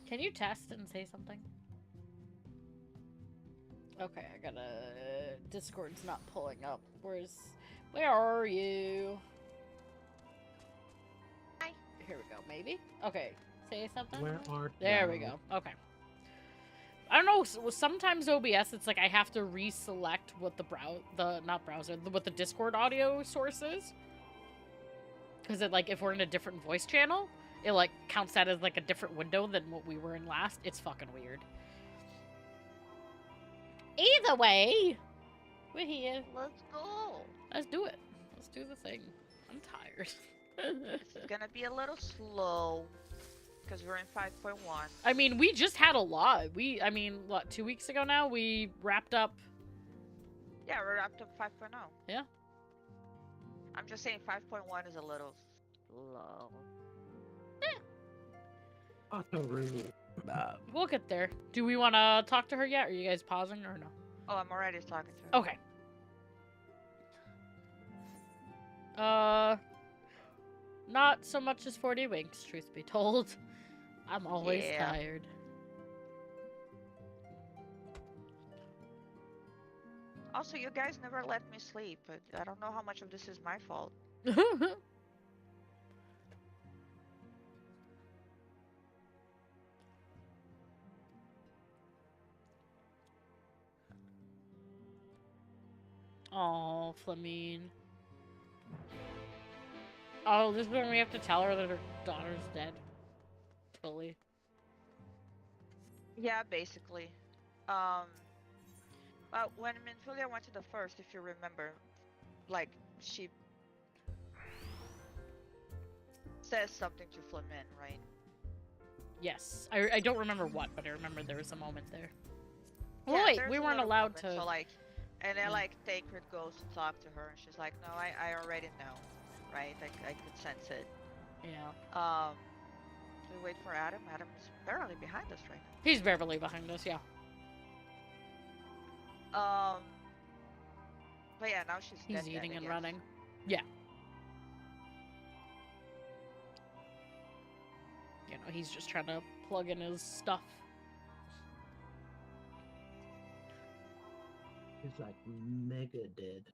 Can you test and say something? Okay, I gotta... Discord's not pulling up. Where are you? Hi. Here we go, maybe? Okay, say something. Where are There we go. Okay. I don't know, sometimes OBS, it's like I have to reselect what what the Discord audio source is. Because it, like, if we're in a different voice channel, it, like, counts that as, like, a different window than what we were in last. It's fucking weird. Either way, we're here. Let's go. Let's do it. Let's do the thing. I'm tired. It's gonna be a little slow because we're in 5.1. I mean, we just had a lot. I mean, what, 2 weeks ago now? We wrapped up. Yeah, we're up to 5.0. Yeah. I'm just saying 5.1 is a little slow. Auto rule. We'll get there. Do we want to talk to her yet? Are you guys pausing or no? Oh, I'm already talking to her. Okay. Not so much as 40 winks, truth be told. I'm always tired. Also, you guys never let me sleep, but I don't know how much of this is my fault. Oh, Flamine. Oh, this is when we have to tell her that her daughter's dead. Fully. Yeah, basically. When Minfilia went to the first, if you remember, like, she says something to Flamin, right? Yes. I don't remember what, but I remember there was a moment there. Yeah, Oh, wait, there's we a weren't little allowed moment, to... So, like, and then, like, Thancred goes to talk to her, and she's like, no, I already know, right? I could sense it. Yeah. We wait for Adam. Adam is barely behind us right now. He's barely behind us, yeah. But yeah, now she's dead. He's eating I and guess. running. Yeah. You know, he's just trying to plug in his stuff. He's like mega dead.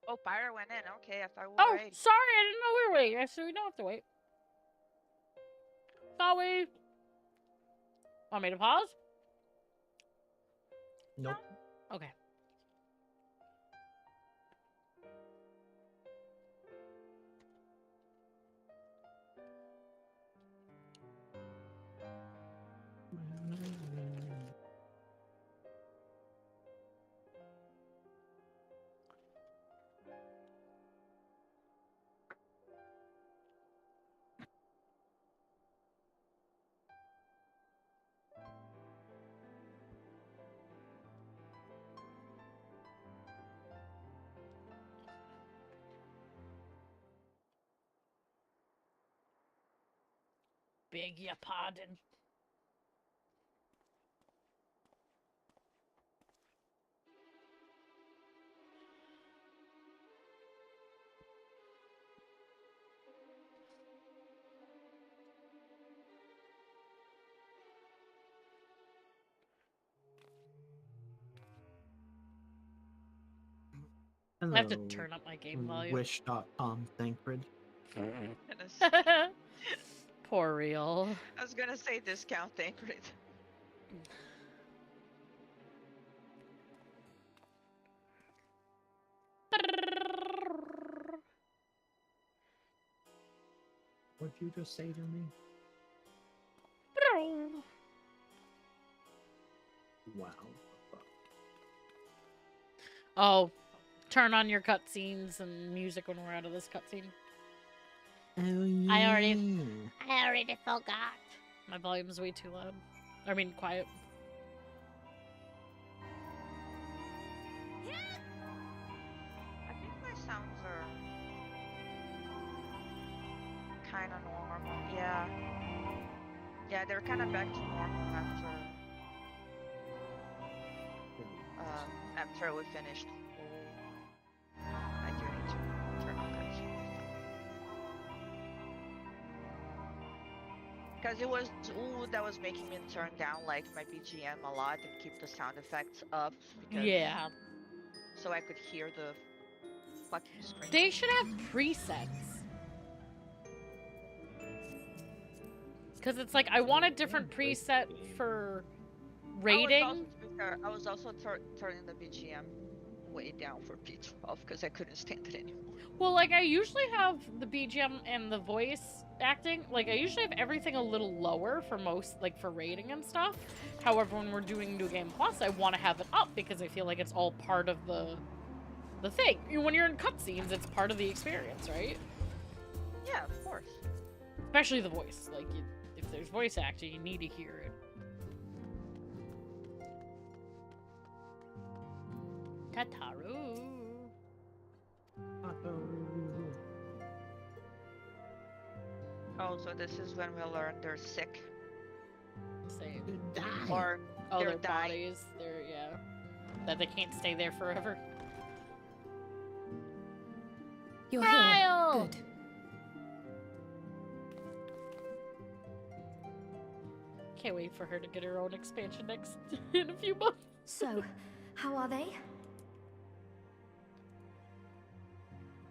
Oh, Pyra went in. Okay, I thought we were Oh, ready. sorry, I didn't know we were waiting. So we don't have to wait. Sorry. Want me to pause? Nope. Okay. Beg your pardon. Hello, I have to turn up my game volume. Wish.com Thancred. Poor real. I was gonna say discount Thancred. What'd you just say to me? Wow. Oh, turn on your cutscenes and music when we're out of this cutscene. Oh, yeah. I already forgot. My volume's way too loud. I mean, quiet. I think my sounds are kind of normal. Yeah. Yeah, they're kind of back to normal after we finished. I do need to turn on cutscenes. Because it was ooh that was making me turn down like my BGM a lot and keep the sound effects up because Yeah. so I could hear the fucking screen. They should have presets. Because it's like, I want a different preset for rating. I was also turning the BGM way down for P12 because I couldn't stand it anymore. Well, like, I usually have the BGM and the voice acting, like, I usually have everything a little lower for most, like, for rating and stuff. However, when we're doing New Game Plus, I want to have it up because I feel like it's all part of the thing. When you're in cutscenes, it's part of the experience, right? Yeah, of course. Especially the voice. Like, if there's voice acting, you need to hear it. Tataru. Oh, so this is when we learn they're sick. Same. Or Oh, they're their dying. bodies. They're, yeah. That they can't stay there forever. You're Kyle! here. Good. Can't wait for her to get her own expansion next in a few months. So, how are they?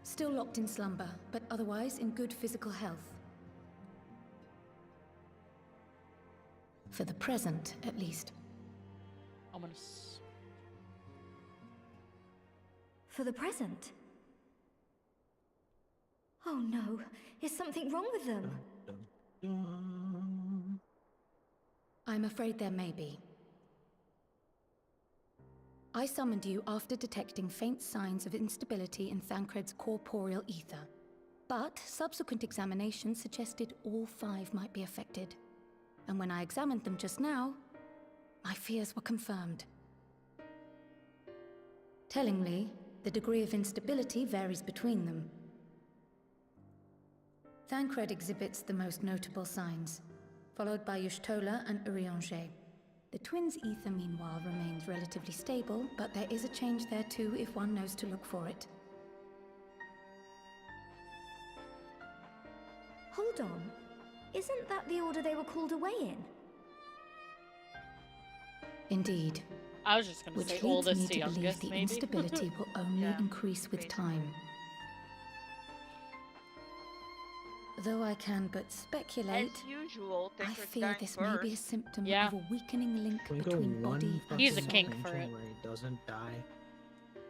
Still locked in slumber, but otherwise in good physical health. For the present, at least. Ominous. For the present? Oh no, is something wrong with them? I'm afraid there may be. I summoned you after detecting faint signs of instability in Thancred's corporeal ether. But subsequent examination suggested all 5 might be affected. And when I examined them just now, my fears were confirmed. Tellingly, the degree of instability varies between them. Thancred exhibits the most notable signs, followed by Y'shtola and Urianger. The twins' ether, meanwhile, remains relatively stable, but there is a change there too if one knows to look for it. Hold on. Isn't that the order they were called away in? Indeed. I was just gonna Which say leads me oldest to to believe youngest, the maybe. instability will only Yeah, increase with basically. time. Though I can but speculate, As usual, I Tancred's fear dying this first. may be a symptom Yeah. of a weakening link Can we go between one body and He's a fucking soul. kink for expansion it. where he doesn't die?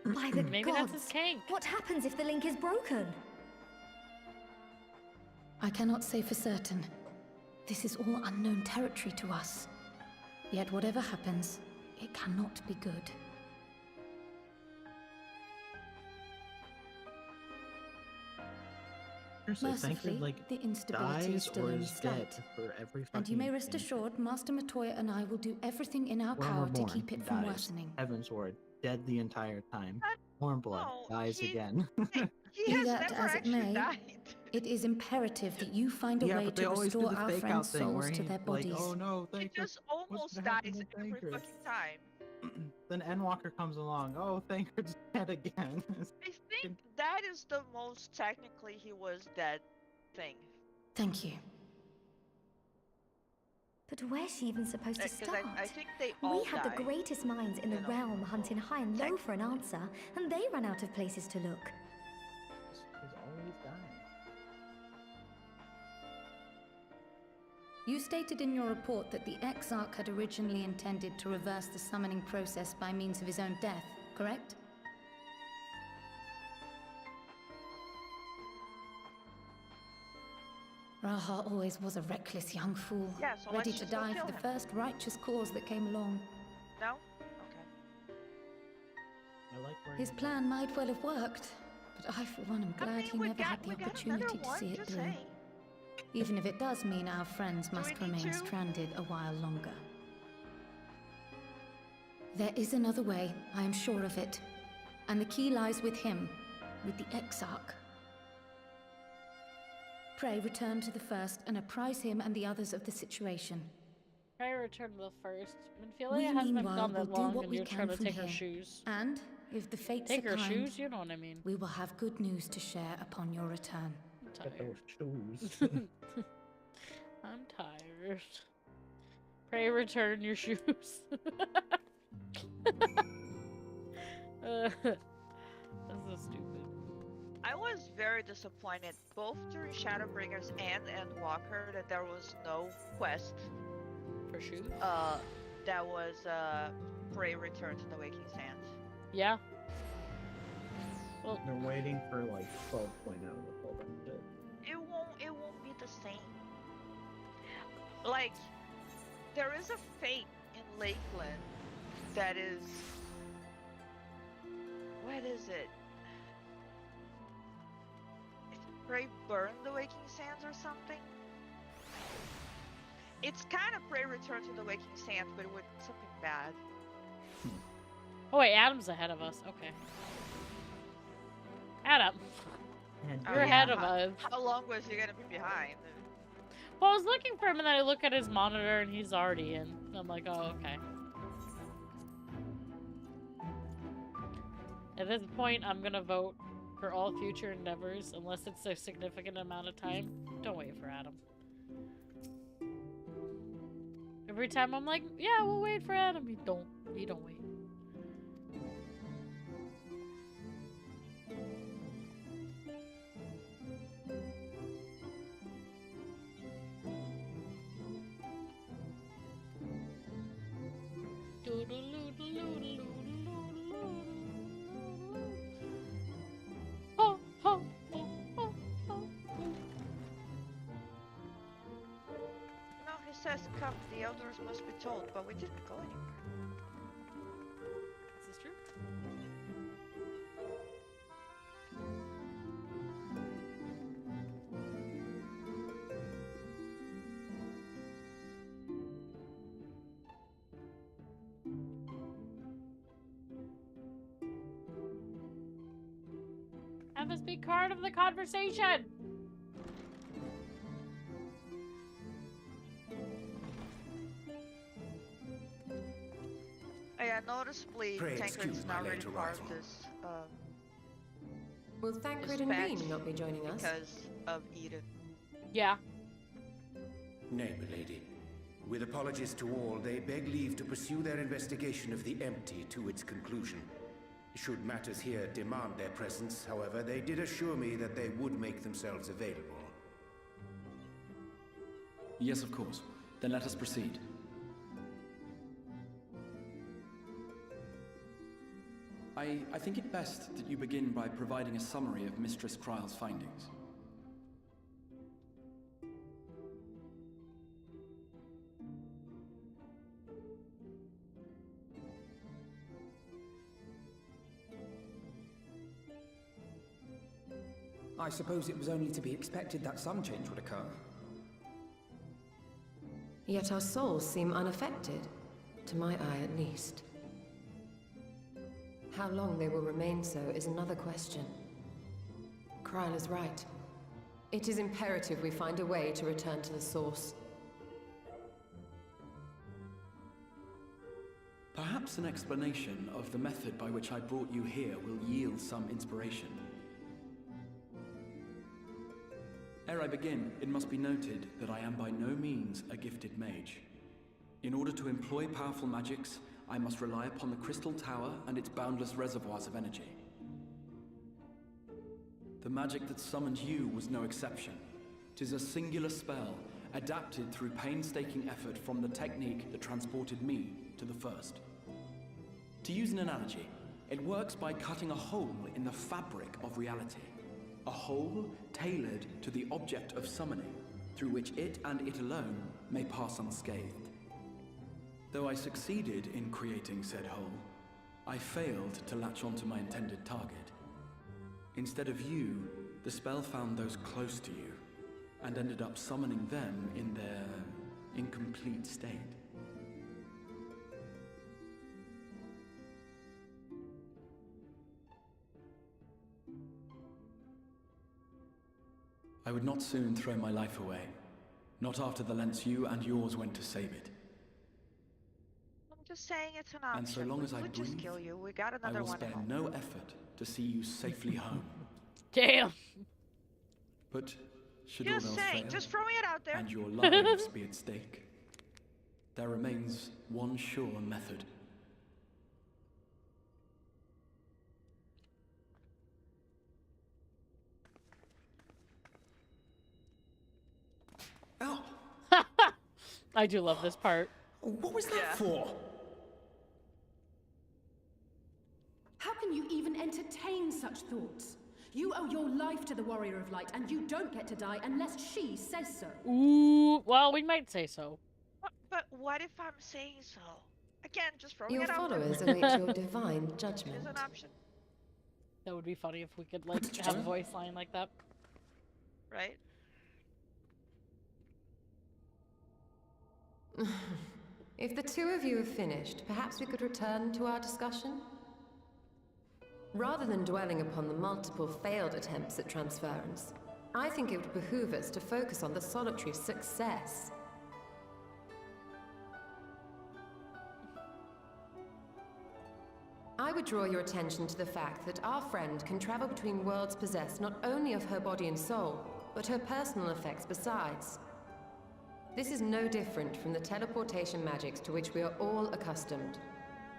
By the Maybe that's his gods! kink. What happens if the link is broken? I cannot say for certain. This is all unknown territory to us. Yet whatever happens, it cannot be good. Seriously, Mercifully, Thancred, like, the instability is dies still or in is its dead state. for every fucking And you may rest expansion. assured, Master Matoya and I will do everything in our Worm power to Reborn keep it from dies. worsening. Heaven's Ward, dead the entire time. Warmblood No, dies he- again. He Be has that never as it actually may, died. It is imperative that you find a Yeah, way but they to always do restore the our fake out friends' thing where souls to he's their like, bodies. oh no, He Thancred. just almost gonna happen dies to every Thancred? fucking time. Then Endwalker comes along. Oh, Thancred's dead again. I think that is the most technically he was dead thing. Thank you. But where's she even supposed to Because start? I think they all We had the died. greatest minds in the you know, realm hunting so high and low for an technically. answer, and they ran out of places to look. He's always dying. You stated in your report that the Exarch had originally intended to reverse the summoning process by means of his own death, correct? Raha always was a reckless young fool, Yeah, so ready let's to just go die kill for the him. first righteous cause that came along. No? Okay. I like where His he plan might well have worked, but I, for one, am glad he never had the we got opportunity another to one, see it just through. saying. Even if it does mean our friends Do we must need remain to? stranded a while longer. There is another way, I am sure of it. And the key lies with him, with the Exarch. Pray return to the first and apprise him and the others of the situation. Try to return to the first. We, Ophelia hasn't been meanwhile, gone will that do long, what and we you're can trying to from take her here. shoes. And, if the fates Take are her kind, shoes, you know what I mean. we will have good news to share upon your return. I'm Get tired. those shoes. I'm tired. Pray return your shoes. That's so stupid. I was very disappointed both during Shadowbringers and Endwalker that there was no quest For shoes? that was Pray return to the Waking Sands. Yeah. Well, They're waiting for like 12.0 to pull that shit. It won't be the same. Like, there is a fate in Lakeland that is, what is it? Is it Pray burn the Waking Sands or something? It's kind of Pray return to the Waking Sands, but with something bad. oh wait, Adam's ahead of us. Okay. Adam, And Oh, you're yeah, ahead of us. How long was he gonna be behind? Well, I was looking for him, and then I look at his monitor, and he's already in. I'm like, oh, okay. At this point, I'm gonna vote for all future endeavors, unless it's a significant amount of time. Don't wait for Adam. Every time I'm like, yeah, we'll wait for Adam. You don't wait. No, he says come, the elders must be told, but we didn't go anywhere. Is this true? I must be part of the conversation. Oh, yeah, noticeably, Pray Tancred's excuse my not really late part of arrival. this, Will this Thancred and patch Green not be joining us? because of Edith. Yeah. Nay, milady. With apologies to all, they beg leave to pursue their investigation of the empty to its conclusion. Should matters here demand their presence, however, they did assure me that they would make themselves available. Yes, of course. Then let us proceed. I think it best that you begin by providing a summary of Mistress Kryle's findings. I suppose it was only to be expected that some change would occur. Yet our souls seem unaffected, to my eye at least. How long they will remain so is another question. Kryle is right. It is imperative we find a way to return to the source. Perhaps an explanation of the method by which I brought you here will yield some inspiration. Ere I begin, it must be noted that I am by no means a gifted mage. In order to employ powerful magics, I must rely upon the Crystal Tower and its boundless reservoirs of energy. The magic that summoned you was no exception. 'Tis a singular spell, adapted through painstaking effort from the technique that transported me to the First. To use an analogy, it works by cutting a hole in the fabric of reality. A hole tailored to the object of summoning, through which it and it alone may pass unscathed. Though I succeeded in creating said hole, I failed to latch onto my intended target. Instead of you, the spell found those close to you, and ended up summoning them in their incomplete state. I would not soon throw my life away, not after the lengths you and yours went to save it. I'm just saying it's an option. And so long as I we just breathe, kill you. We got I another will one at spare home. no effort to see you safely home. Damn. But Should all Just else saying, fail, just throwing it out there. and your lives be at stake, there remains one sure method. Oh, I do love this part. what was that Yeah. for? How can you even entertain such thoughts? You owe your life to the Warrior of Light, and you don't get to die unless she says so. Ooh, well, we might say so. But what if I'm saying so? Again, just throwing Your it out there. followers await your divine It judgment. is an option, That would be funny if we could, What like, did you have a say? voice line like that. right? If the two of you have finished, perhaps we could return to our discussion? Rather than dwelling upon the multiple failed attempts at transference, I think it would behoove us to focus on the solitary success. I would draw your attention to the fact that our friend can travel between worlds possessed not only of her body and soul, but her personal effects besides. This is no different from the teleportation magics to which we are all accustomed.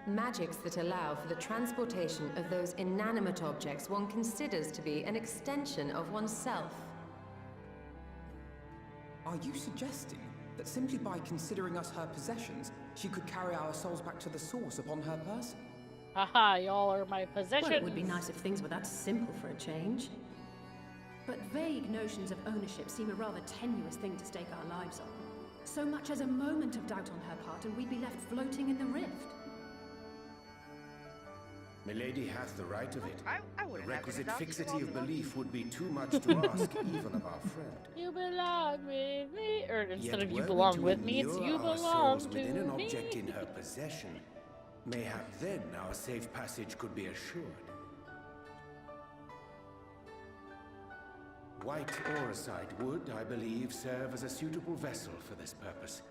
Magics that allow for the transportation of those inanimate objects one considers to be an extension of oneself. Are you suggesting that simply by considering us her possessions, she could carry our souls back to the source upon her person? Haha, y'all are my possessions. Well, it would be nice if things were that simple for a change. But vague notions of ownership seem a rather tenuous thing to stake our lives on. So much as a moment of doubt on her part, and we'd be left floating in the rift. Milady hath the right of it. I The wouldn't have requisite any doubts fixity about of that. belief would be too much to ask, even of our friend. You belong with me. Or instead Yet of you were we belong to with me, it's immure you our belong souls to within an me. object in her possession, mayhap then our safe passage could be assured. White Auracite would, I believe, serve as a suitable vessel for this purpose.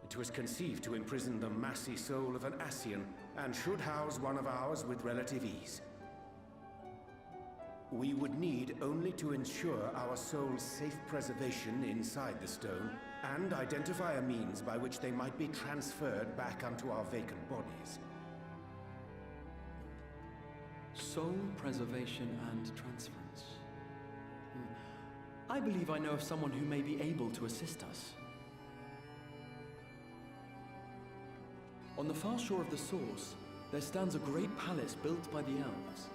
It was conceived to imprison the massy soul of an Ascian, and should house one of ours with relative ease. We would need only to ensure our soul's safe preservation inside the stone, and identify a means by which they might be transferred back unto our vacant bodies. Soul preservation and transference. I believe I know of someone who may be able to assist us. On the far shore of the source, there stands a great palace built by the elves.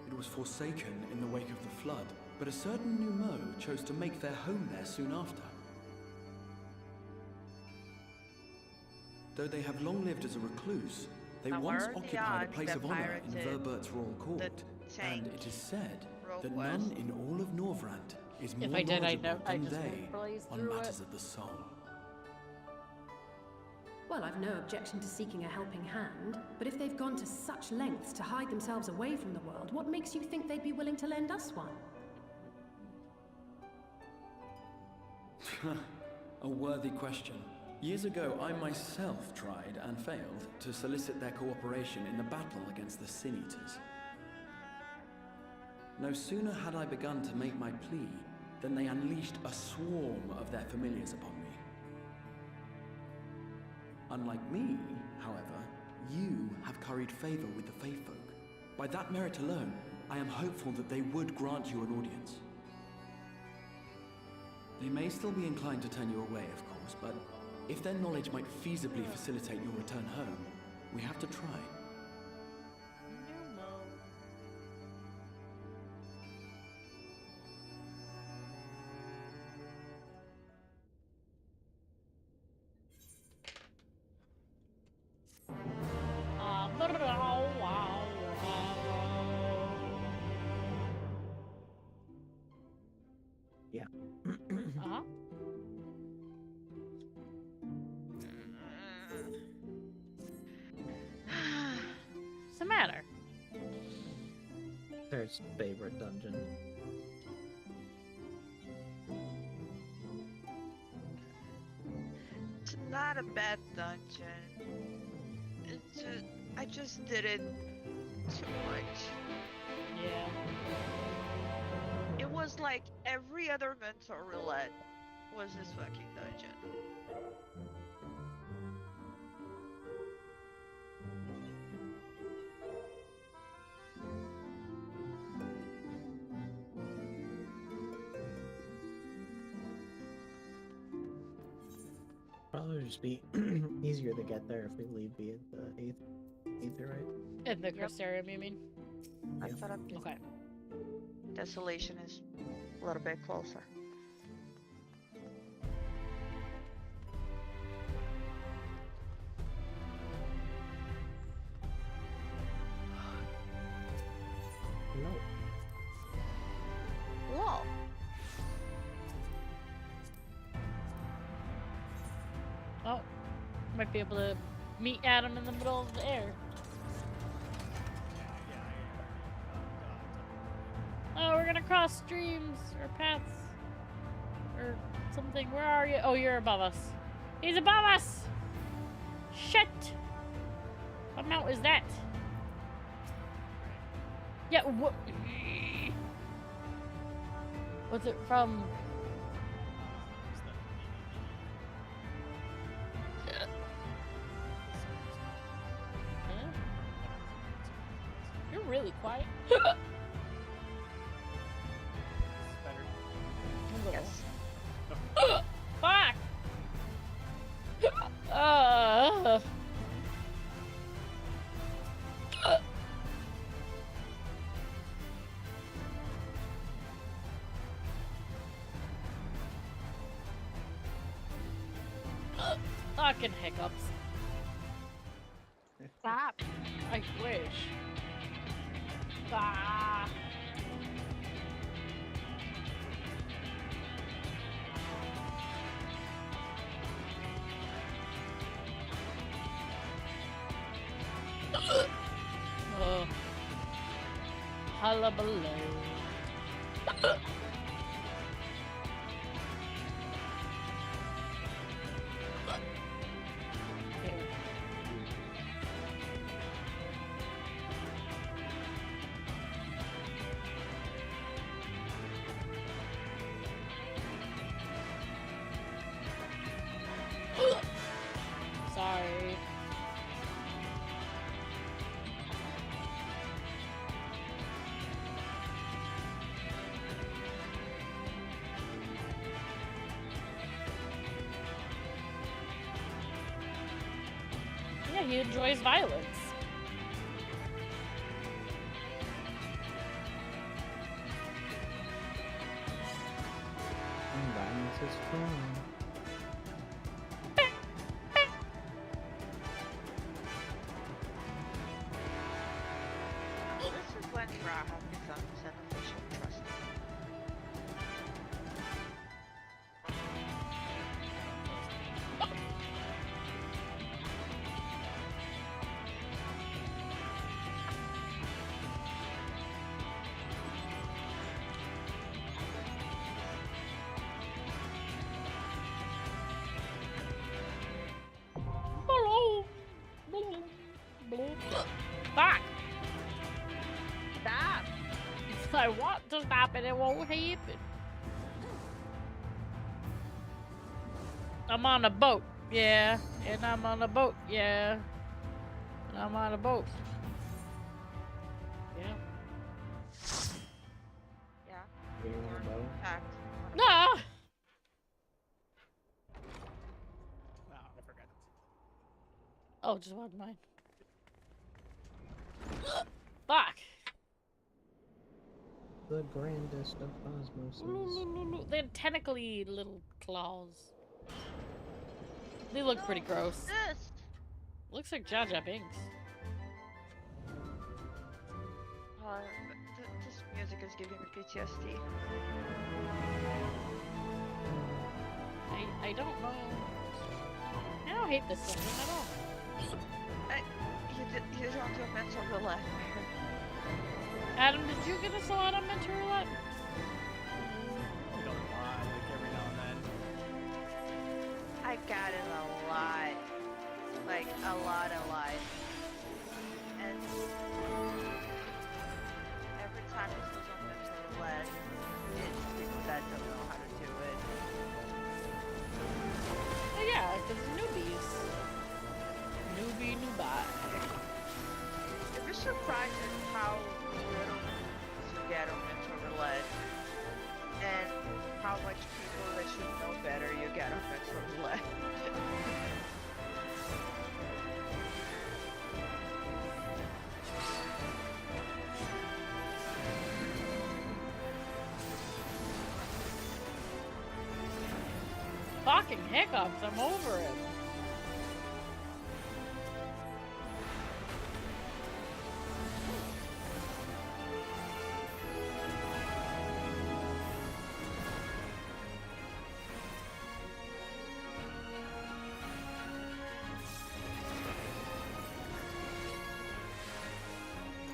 It was forsaken in the wake of the flood, but a certain Numo chose to make their home there soon after. Though they have long lived as a recluse, they Now, once what are the occupied a odds place that of honor in pirated Verbert's royal court, and tank it is said Rogue that West? none in all of Norvrant is more If I did, I'd knowledgeable know. I than just they blaze on through matters it. of the soul. Well, I've no objection to seeking a helping hand, but if they've gone to such lengths to hide themselves away from the world, what makes you think they'd be willing to lend us one? A worthy question. Years ago, I myself tried and failed to solicit their cooperation in the battle against the Sin Eaters. No sooner had I begun to make my plea than they unleashed a swarm of their familiars upon me. Unlike me, however, you have curried favor with the Fae folk. By that merit alone, I am hopeful that they would grant you an audience. They may still be inclined to turn you away, of course, but if their knowledge might feasibly facilitate your return home, we have to try. Yeah. Uh-huh. What's the matter? There's favorite dungeon. It's not a bad dungeon. It's just, I just did it too much. Yeah. It was like every other mental roulette was this fucking dungeon. Probably just be easier to get there if we leave via the ether, right? In the Crystarium, you mean? I thought I'm good. Okay. Desolation is a little bit closer. No. Whoa. Oh, might be able to meet Adam in the middle of the air. Oh, we're gonna cross streams or paths or something. Where are you? Oh, you're above us. He's above us! Shit! What mount is that? Yeah, what? What's it from? Huh? You're really quiet. Yes. Fuck! Fucking hiccups. Stop. I wish. Ah. Oh. Hullabaloo. Sorry. Yeah, he enjoys violence. And violence is fun. This is when Ra has become sacrificial trust. Fuck! Stop! I want to stop and it won't happen. I'm on a boat, yeah. And I'm on a boat, yeah. And I'm on a boat. Yeah. Yeah. You're on the boat. Fact. No! Wow, I forgot. Oh, just walk mine. Fuck! The grandest of cosmoses. They're tentacly little claws. They look pretty gross. This. Looks like Jar Jar Binks. This music is giving me PTSD. I don't know. I don't hate this song at all. You don't do a mental roulette. Adam, did you get us a lot on mental roulette? I don't lie, like every now and then. I got it a lot. Like, a lot. And every time this was on mental roulette, it surprised at how little you get on Mental Roulette, and how much people that should know better you get on Mental Roulette. Fucking hiccups, I'm over it.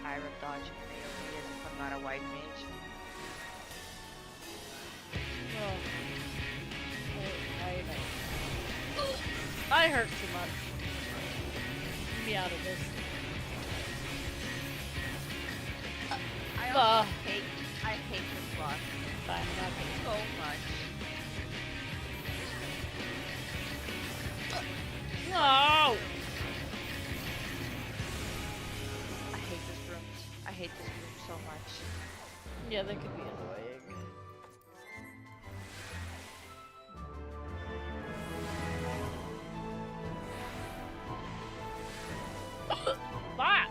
Pirate dodging AoE as if I'm not a white mage. Oh. I know. I hurt too much. Get me out of this. I hate this boss. Fine, I'm not So much. No! I hate this room. I hate this room so much. Yeah, that could be annoying. Fuck!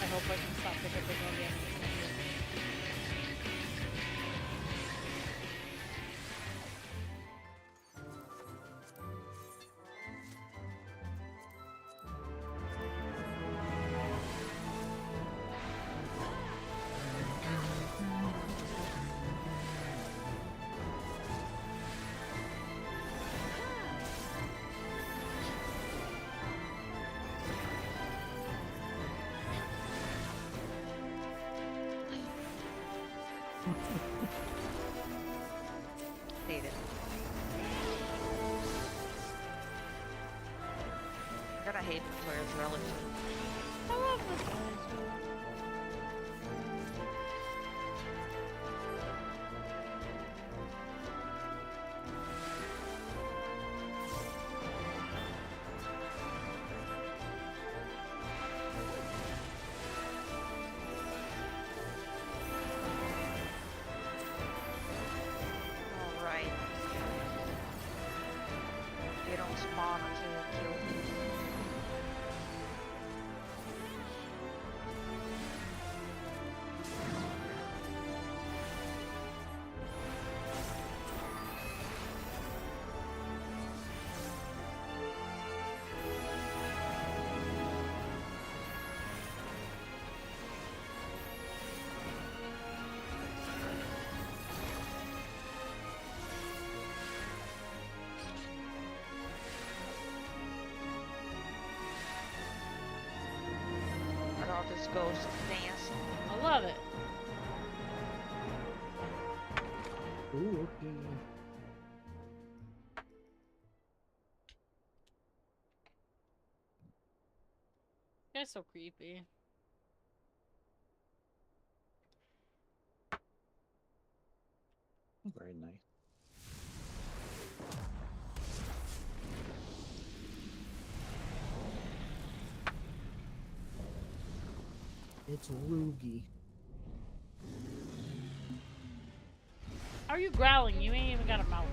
I hope I can stop picking up on the enemies. Hate it. I'm gonna hate Victoria's relative. I love this guy. Alright. They don't spawn until you kill them. But all this ghost is dancing. I love it. Ooh, okay. You're so creepy. Very nice. It's Loogie. How are you growling? You ain't even got a mouth.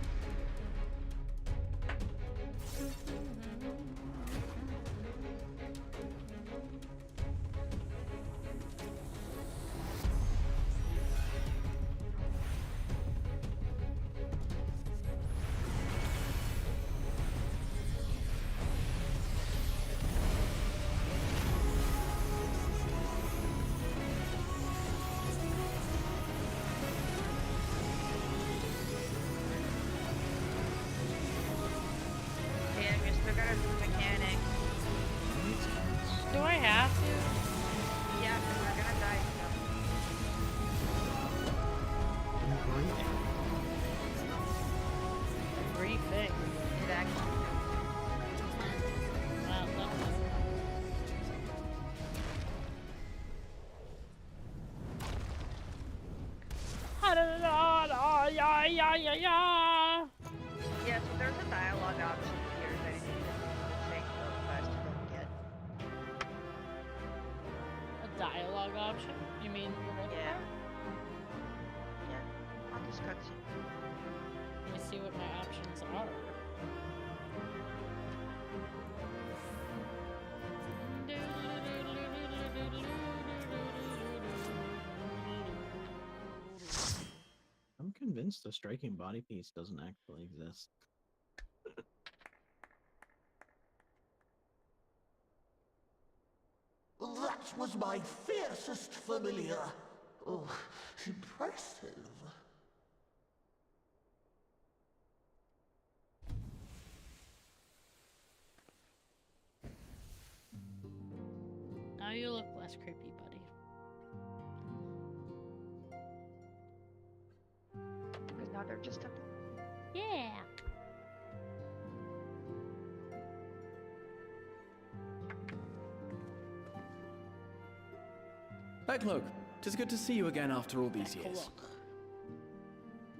Damn, you're still gotta do mechanic. Do I have to? Yeah, because we're gonna die. Briefing. Exactly. Well, that was- Yeah, so there's a dialogue option here that you can take real fast to go get. A dialogue option? You mean Yeah. Yeah. On this cutscene. Let me see what my options are. I'm convinced the striking body piece doesn't actually exist. That was my fiercest familiar. Oh, impressive. Now you look less creepy, buddy. Because now they're just a... Yeah. Backlook, 'tis good to see you again after all these years.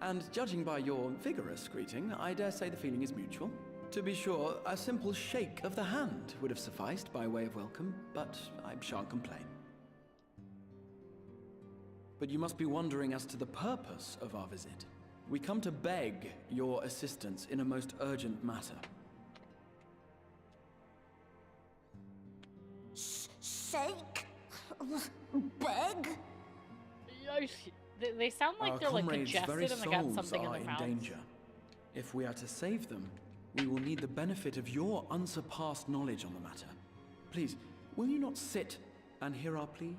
And judging by your vigorous greeting, I dare say the feeling is mutual. To be sure, a simple shake of the hand would have sufficed by way of welcome, but I shan't complain. But you must be wondering as to the purpose of our visit. We come to beg your assistance in a most urgent matter. Sake? Beg? They sound like Our they're like comrades' very congested and they got souls something in are their in mouth. danger. If we are to save them, we will need the benefit of your unsurpassed knowledge on the matter. Please, will you not sit and hear our plea?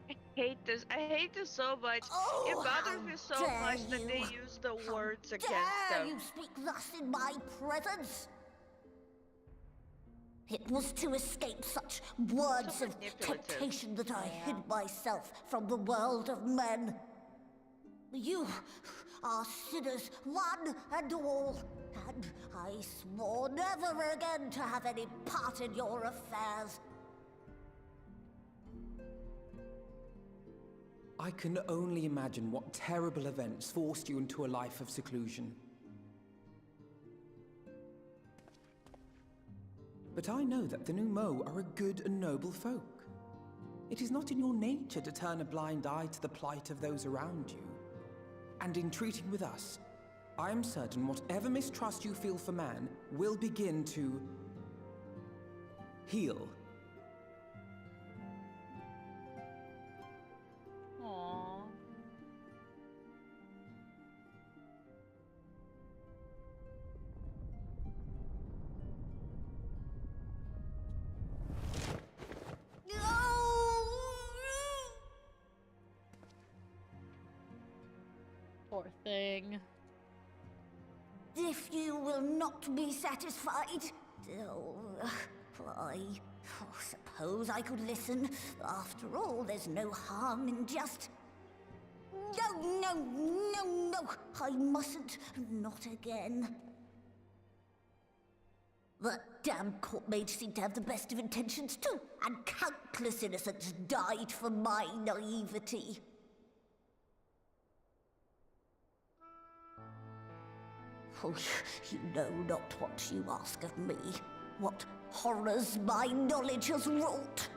I hate this. I hate this so much. Oh, It bothers how me so dare much that they you. use the How words against dare them. you speak thus in my presence? It was to escape such words So of manipulative. temptation that I hid myself from the world of men. You are sinners, one and all, and I swore never again to have any part in your affairs. I can only imagine what terrible events forced you into a life of seclusion. But I know that the Numo are a good and noble folk. It is not in your nature to turn a blind eye to the plight of those around you. And in treating with us, I am certain whatever mistrust you feel for man will begin to heal. Aww. Poor thing. If you will not be satisfied, I suppose I could listen. After all, there's no harm in just... No, I mustn't. Not again. That damn court mage seemed to have the best of intentions too, and countless innocents died for my naivety. Oh, you know not what you ask of me, what horrors my knowledge has wrought.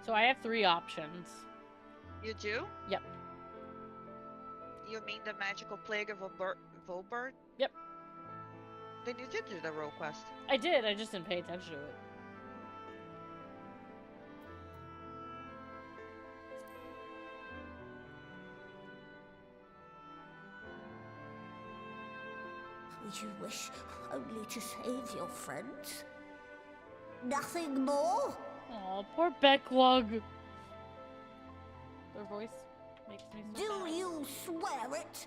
So I have 3 options. You do? Yep. You mean the magical plague of a Volbert? Yep. Then you did do the role quest. I did, I just didn't pay attention to it. You wish only to save your friends? Nothing more? Aw, poor Becklug. Their voice makes me so Do sad. you swear it?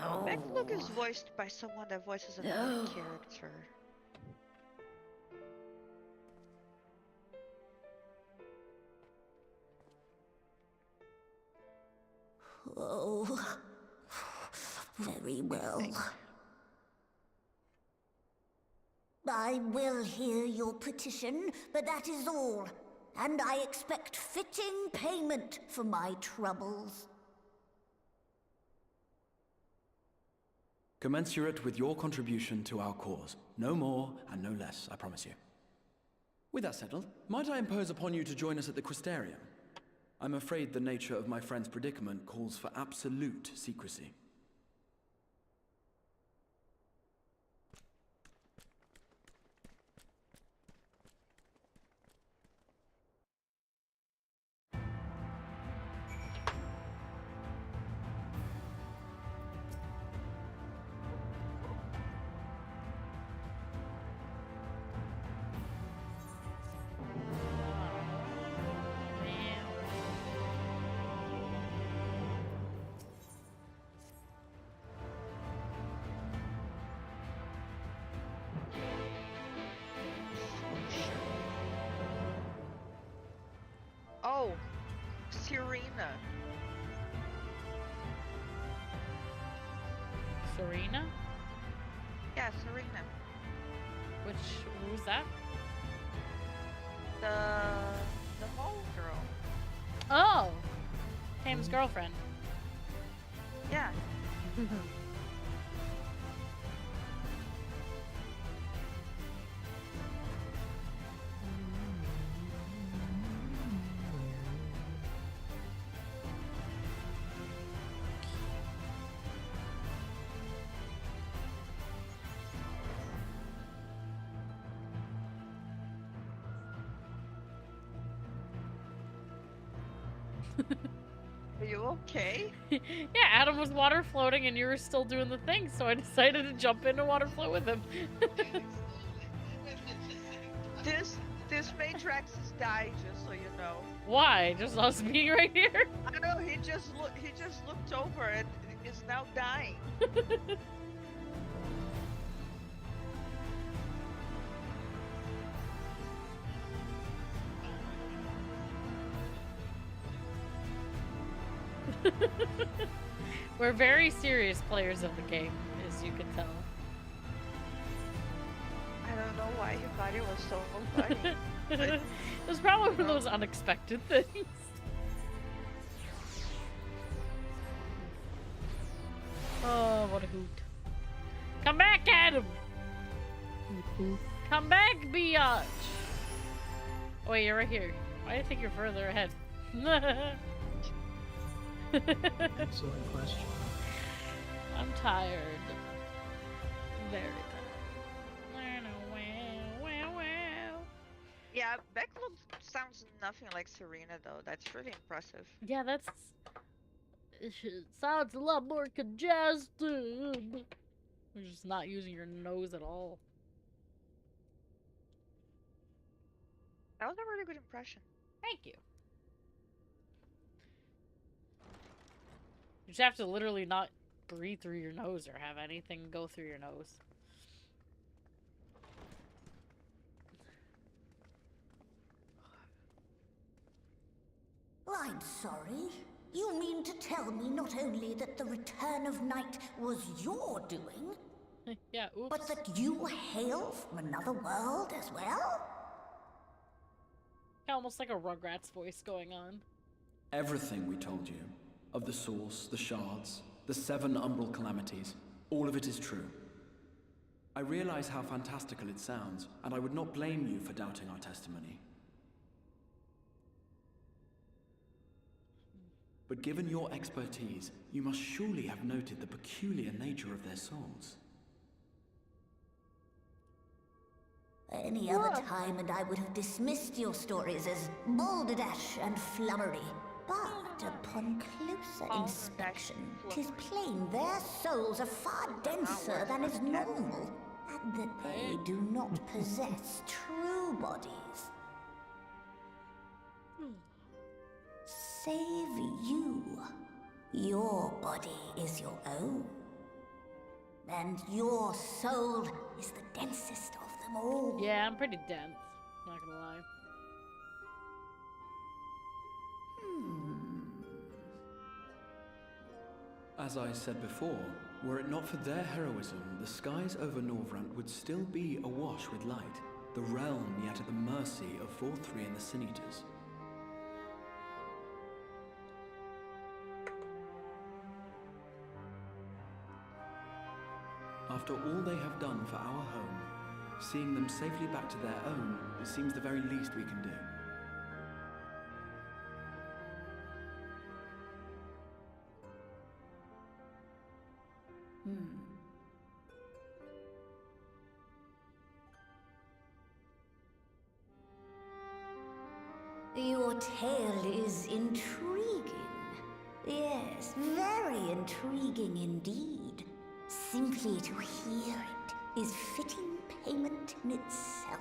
Oh. Becklug is voiced by someone that voices a main character. Oh, very well. I will hear your petition, but that is all. And I expect fitting payment for my troubles. Commensurate with your contribution to our cause. No more and no less, I promise you. With that settled, might I impose upon you to join us at the Crystarium? I'm afraid the nature of my friend's predicament calls for absolute secrecy. Oh, Serena. Serena? Yeah, Serena. Who's that? The mole girl. Oh! Ham's girlfriend. Yeah. Are you okay? Yeah, Adam was water floating and you were still doing the thing, so I decided to jump into water float with him. This Matrax has died, just so you know. Why? Just us being right here? I know, he just looked over and is now dying. We're very serious players of the game, as you can tell. I don't know why he thought it was so funny. It was probably one of those unexpected things. Oh, what a hoot. Come back, Adam! Come back, biatch! Oh, wait, you're right here. Why do I think you're further ahead? Excellent question. I'm tired. Very tired. Yeah, Becklug sounds nothing like Serena, though. That's really impressive. Yeah, that's... It sounds a lot more congested. You're just not using your nose at all. That was a really good impression. Thank you. You just have to literally not breathe through your nose or have anything go through your nose. I'm sorry. You mean to tell me not only that the return of night was your doing, yeah, oops. but that you hail from another world as well? Almost like a Rugrats voice going on. Everything we told you, of the source, the shards, the 7 umbral calamities, all of it is true. I realize how fantastical it sounds, and I would not blame you for doubting our testimony. But given your expertise, you must surely have noted the peculiar nature of their souls. Any other time, and I would have dismissed your stories as balderdash and flummery. But upon closer inspection, 'tis plain their souls are far denser than is normal, and that they do not possess true bodies. Save you. Your body is your own. And your soul is the densest of them all. Yeah, I'm pretty dense. Not gonna lie. As I said before, were it not for their heroism, the skies over Norvrant would still be awash with light, the realm yet at the mercy of Vorthri and the Sin Eaters. After all they have done for our home, seeing them safely back to their own, it seems the very least we can do. Your tale is intriguing. Yes, very intriguing indeed. Simply to hear it is fitting payment in itself.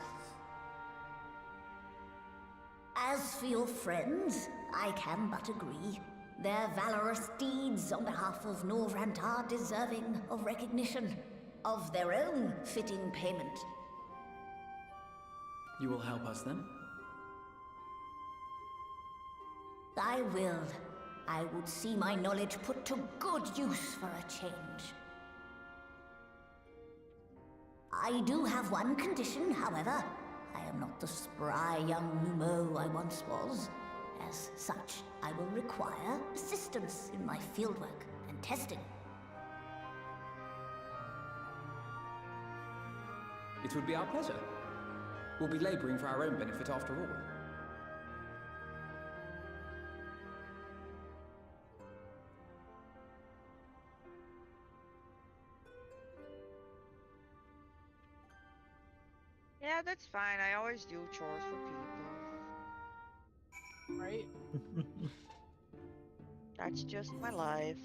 As for your friends, I can but agree. Their valorous deeds on behalf of Norvrant are deserving of recognition, of their own fitting payment. You will help us then? I will. I would see my knowledge put to good use for a change. I do have one condition, however. I am not the spry young Numo I once was. As such, I will require assistance in my fieldwork and testing. It would be our pleasure. We'll be laboring for our own benefit after all. Yeah, that's fine. I always do chores for people. Right? That's just my life.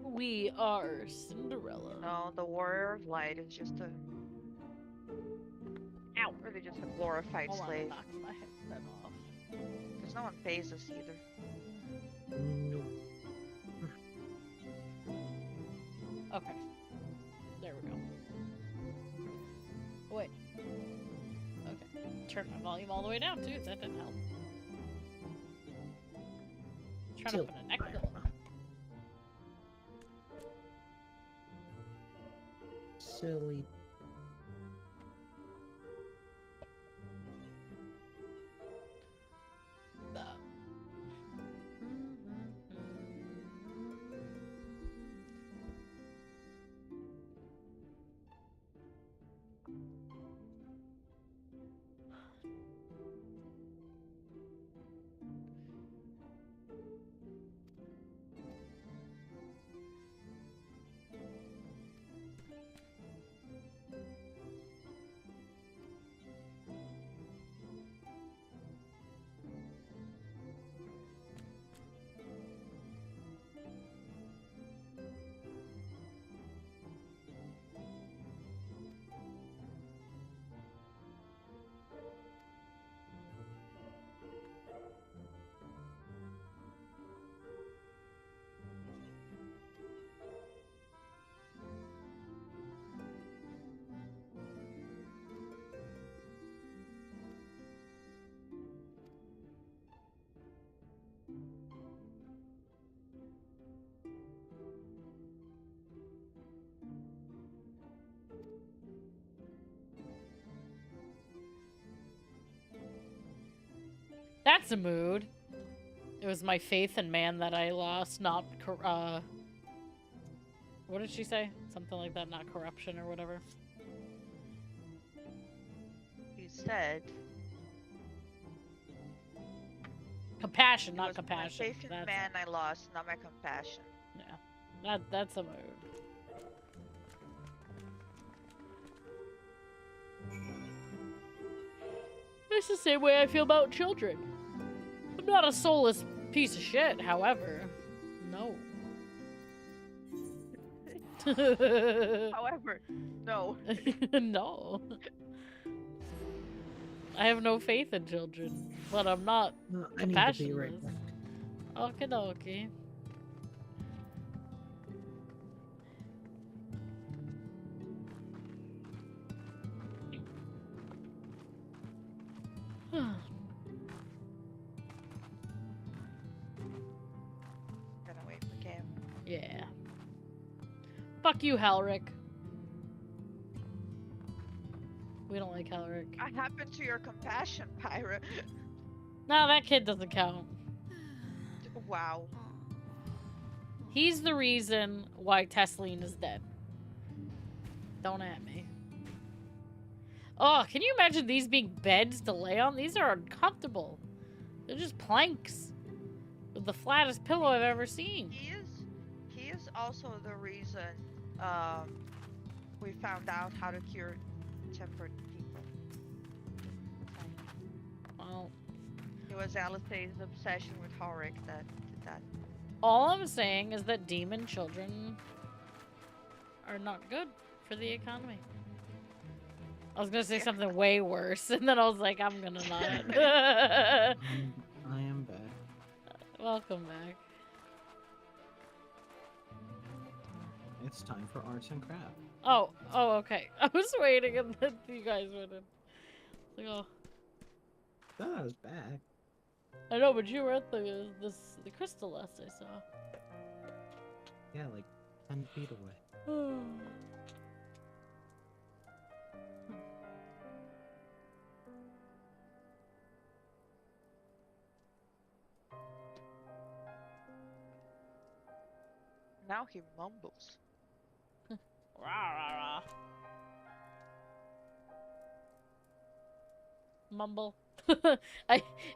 We are Cinderella. No, the Warrior of Light is just a... Ow! Really just a glorified Hold on, slave. I'm knocking my head off. Because no one pays us either. Okay. There we go. Wait. Okay. Turn my volume all the way down too. That didn't help. Trying to put a neck pillow. Silly. That's a mood. It was my faith in man that I lost, not what did she say? Something like that, not corruption or whatever. said. Compassion, It not was compassion. My faith in That's man I lost, not my compassion. Yeah, that's a mood. It's the same way I feel about children. I'm not a soulless piece of shit, however. No. However, no. No. I have no faith in children, but I'm not I need to be right compassionless. back. Okie dokie. Gonna wait for Cam. Yeah. Fuck you, Halric. We don't like Halric. What happened to your compassion, pirate? No, that kid doesn't count. Wow. He's the reason why Tesleen is dead. Don't at me. Oh, can you imagine these being beds to lay on? These are uncomfortable. They're just planks with the flattest pillow I've ever seen. He is also the reason we found out how to cure tempered people. Well, it was Alistair's obsession with Horik that did that. All I'm saying is that demon children are not good for the economy. I was gonna say something way worse, and then I was like, I'm gonna not. I am back. Welcome back. It's time for arts and crafts. Oh, okay. I was waiting, and then you guys went in. Like, oh. I thought I was back. I know, but you were at the crystal last I saw. Yeah, like 10 feet away. Now he mumbles. Rah, rah, rah. Mumble.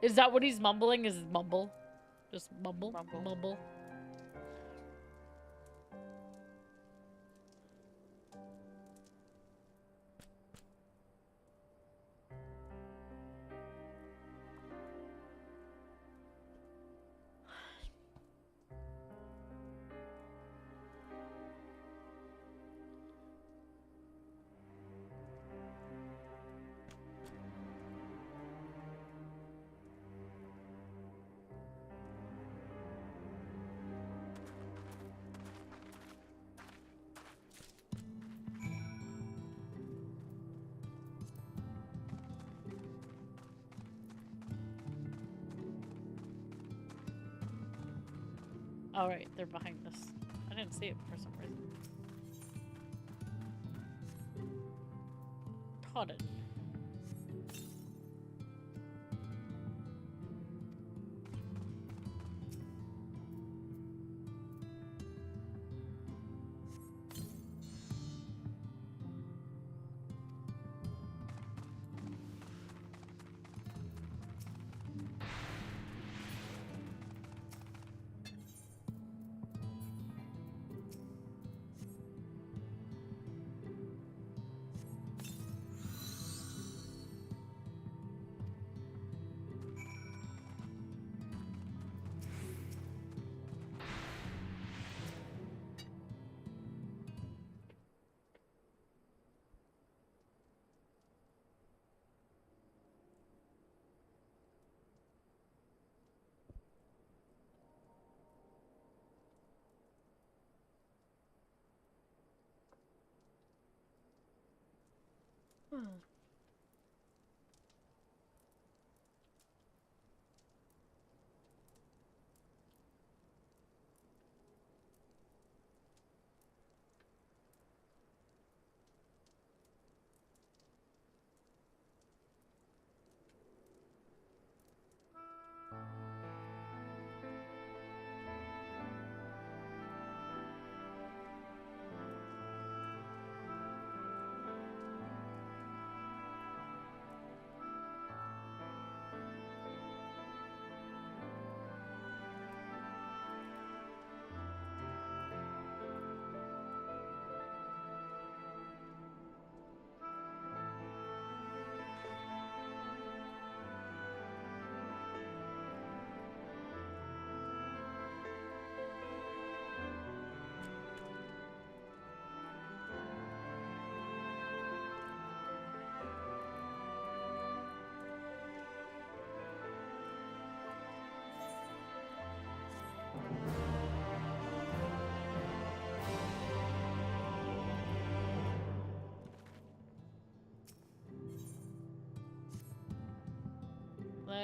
Is that what he's mumbling? Is mumble? Just mumble? Mumble. All right, they're behind us. I didn't see it for some reason. Todden.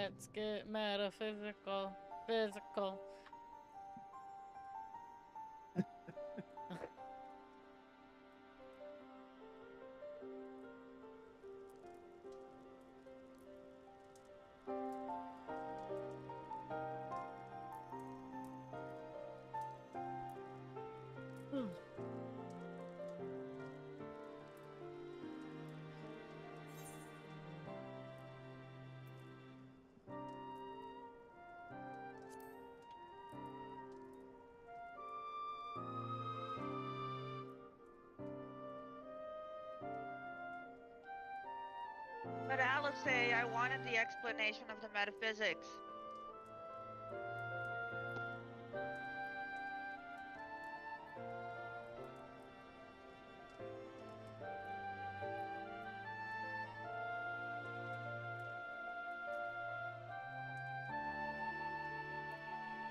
Let's get metaphysical. Physical. But Alice say I wanted the explanation of the metaphysics.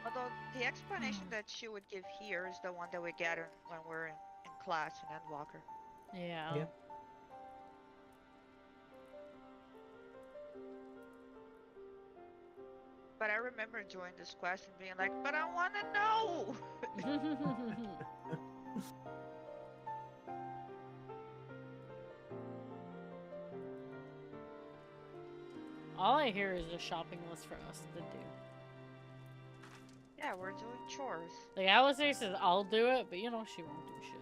Although the explanation that she would give here is the one that we get when we're in class in Endwalker. Yeah. Yeah. But I remember joining this quest and being like, but I want to know! All I hear is a shopping list for us to do. Yeah, we're doing chores. Like, Alice says I'll do it, but you know, she won't do shit.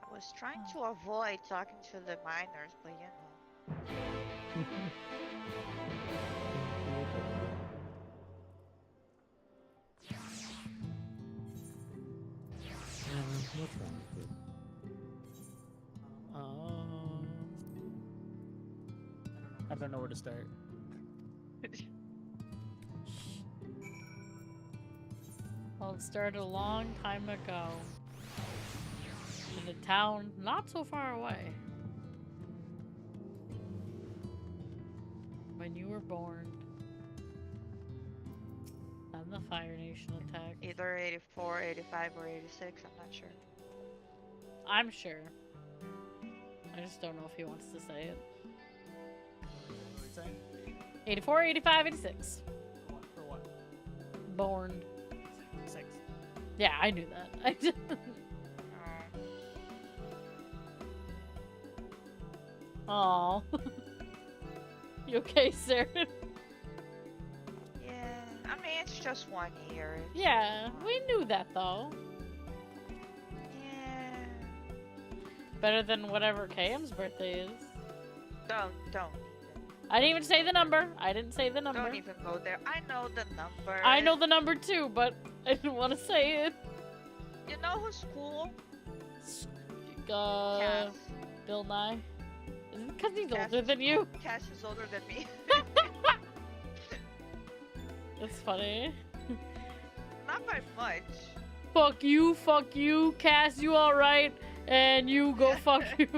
I was trying to avoid talking to the miners, but you know. What's wrong with you? I don't know where to start. Well, it started a long time ago. In a town not so far away. When you were born. Then the Fire Nation attacked. Either 84, 85, or 86, I'm not sure. I'm sure. I just don't know if he wants to say it. What are you saying? 84, 85, 86. For what? Born. 6. Yeah, I knew that. I just... Aww. You okay, Sarah? Yeah, I mean, it's just 1 year. Yeah, we knew that though. Yeah. Better than whatever KM's birthday is. Don't even. I didn't even say the number. I didn't say the number. Don't even go there. I know the number. I know the number too, but I didn't want to say it. You know who's cool? Cass. Bill Nye. Is it because he's older than you? Cass is older than me. That's funny. Not by much. Fuck you, Cass, you alright? And you go fuck you.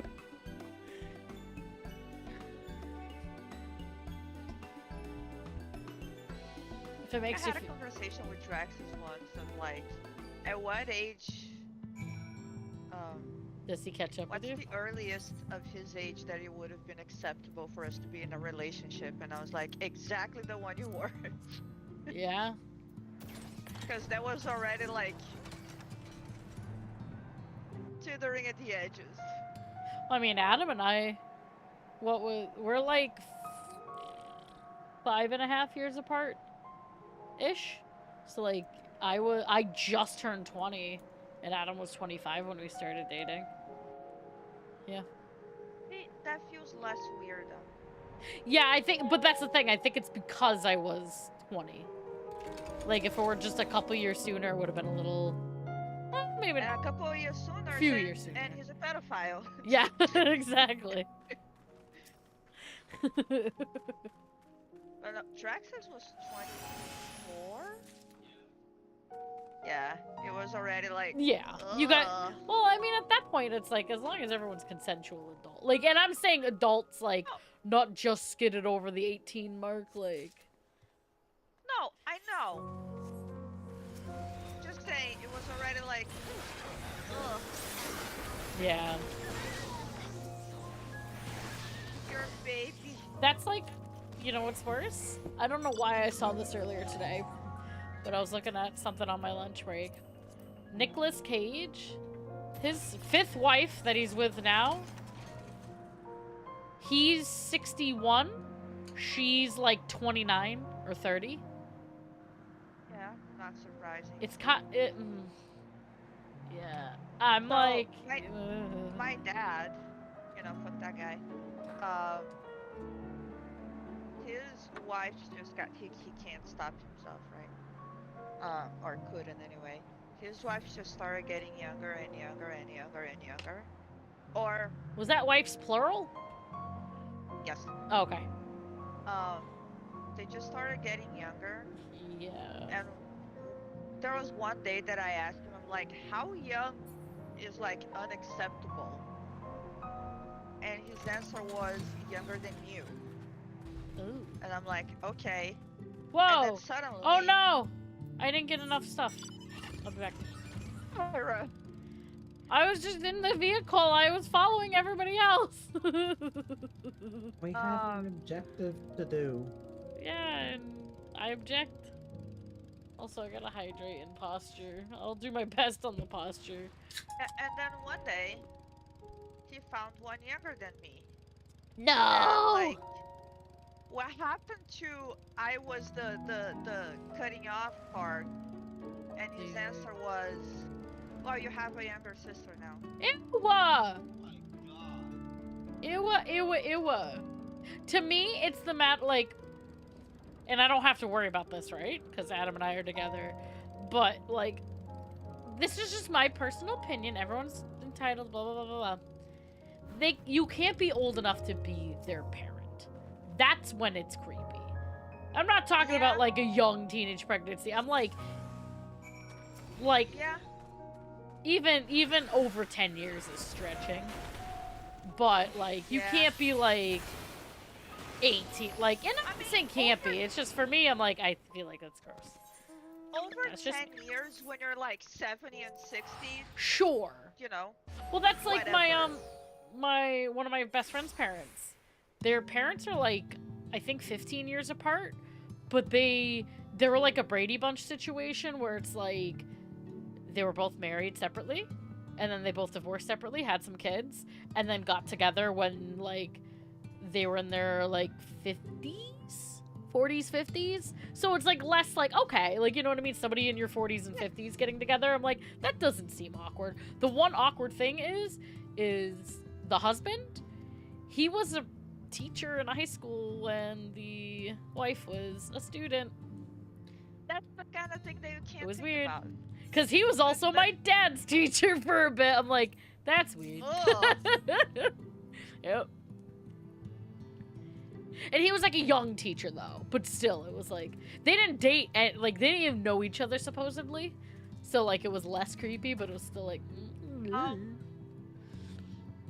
If it makes I you had a conversation with Draxus once of like, at what age does he catch up with you? what's the earliest of his age that it would have been acceptable for us to be in a relationship? And I was like, exactly the one you were. Yeah. Because that was already like teetering at the edges. I mean, Adam and I, we're like 5.5 years apart, ish. So like, I just turned 20, and Adam was 25 when we started dating. Yeah. That feels less weird though. Yeah, I think, but that's the thing. I think it's because I was 20. Like, if it were just a couple years sooner, it would have been a little, maybe And a couple of years sooner. Few years sooner. And he's a pedophile. Yeah, exactly. No, Draxus was 24? Yeah, it was already like... Yeah, you got... Well, I mean, at that point, it's like, as long as everyone's consensual adult. Like, and I'm saying adults, like, not just skidded over the 18 mark, like... No, I know. Just saying, it was already like... Ugh. Yeah. You're a baby. That's like... You know what's worse? I don't know why I saw this earlier today, but I was looking at something on my lunch break. Nicolas Cage, his 5th wife that he's with now, he's 61, she's like 29 or 30. Yeah, not surprising. It's yeah, I'm so, like... My dad, you know, fuck that guy, his wife just got, he can't stop himself, right? Or couldn't anyway. His wife just started getting younger and younger and younger and younger. Or... Was that wife's plural? Yes. Oh, okay. They just started getting younger. Yeah. And there was one day that I asked him, I'm like, how young is like unacceptable? And his answer was younger than you. Ooh. And I'm like, okay. Whoa! And then suddenly... Oh no! I didn't get enough stuff. I'll be back. I was just in the vehicle. I was following everybody else. We have an objective to do. Yeah, and I object. Also, I gotta hydrate and posture. I'll do my best on the posture. And then one day, he found one younger than me. No! And, like, what happened to I was the cutting off part, and his answer was, well, you have a younger sister now. Ewa! Ewa. To me, it's the like, and I don't have to worry about this, right? Because Adam and I are together. But, like, this is just my personal opinion. Everyone's entitled, blah, blah, blah, blah. You can't be old enough to be their parent. That's when it's creepy. I'm not talking about, like, a young teenage pregnancy. I'm like, yeah. Even over 10 years is stretching. But, like, you can't be, like, 18. Like, and I'm not saying can't be. It's just, for me, I'm like, I feel like that's gross. Over 10 years when you're, like, 70 and 60. Sure. You know. Well, that's like one of my best friend's parents. Their parents are, like, I think 15 years apart. But they were, like, a Brady Bunch situation where it's, like, they were both married separately. And then they both divorced separately, had some kids, and then got together when, like, they were in their, like, 50s? 40s, 50s? So it's, like, less, like, okay, like, you know what I mean? Somebody in your 40s and 50s getting together, I'm like, that doesn't seem awkward. The one awkward thing is the husband, he was a teacher in high school when the wife was a student. That's the kind of thing that you can't It was think weird. about. Because he was also my dad's teacher for a bit. I'm like, that's weird. Yep. And he was like a young teacher though, but still, it was like they didn't date, and like they didn't even know each other supposedly, so like it was less creepy, but it was still like.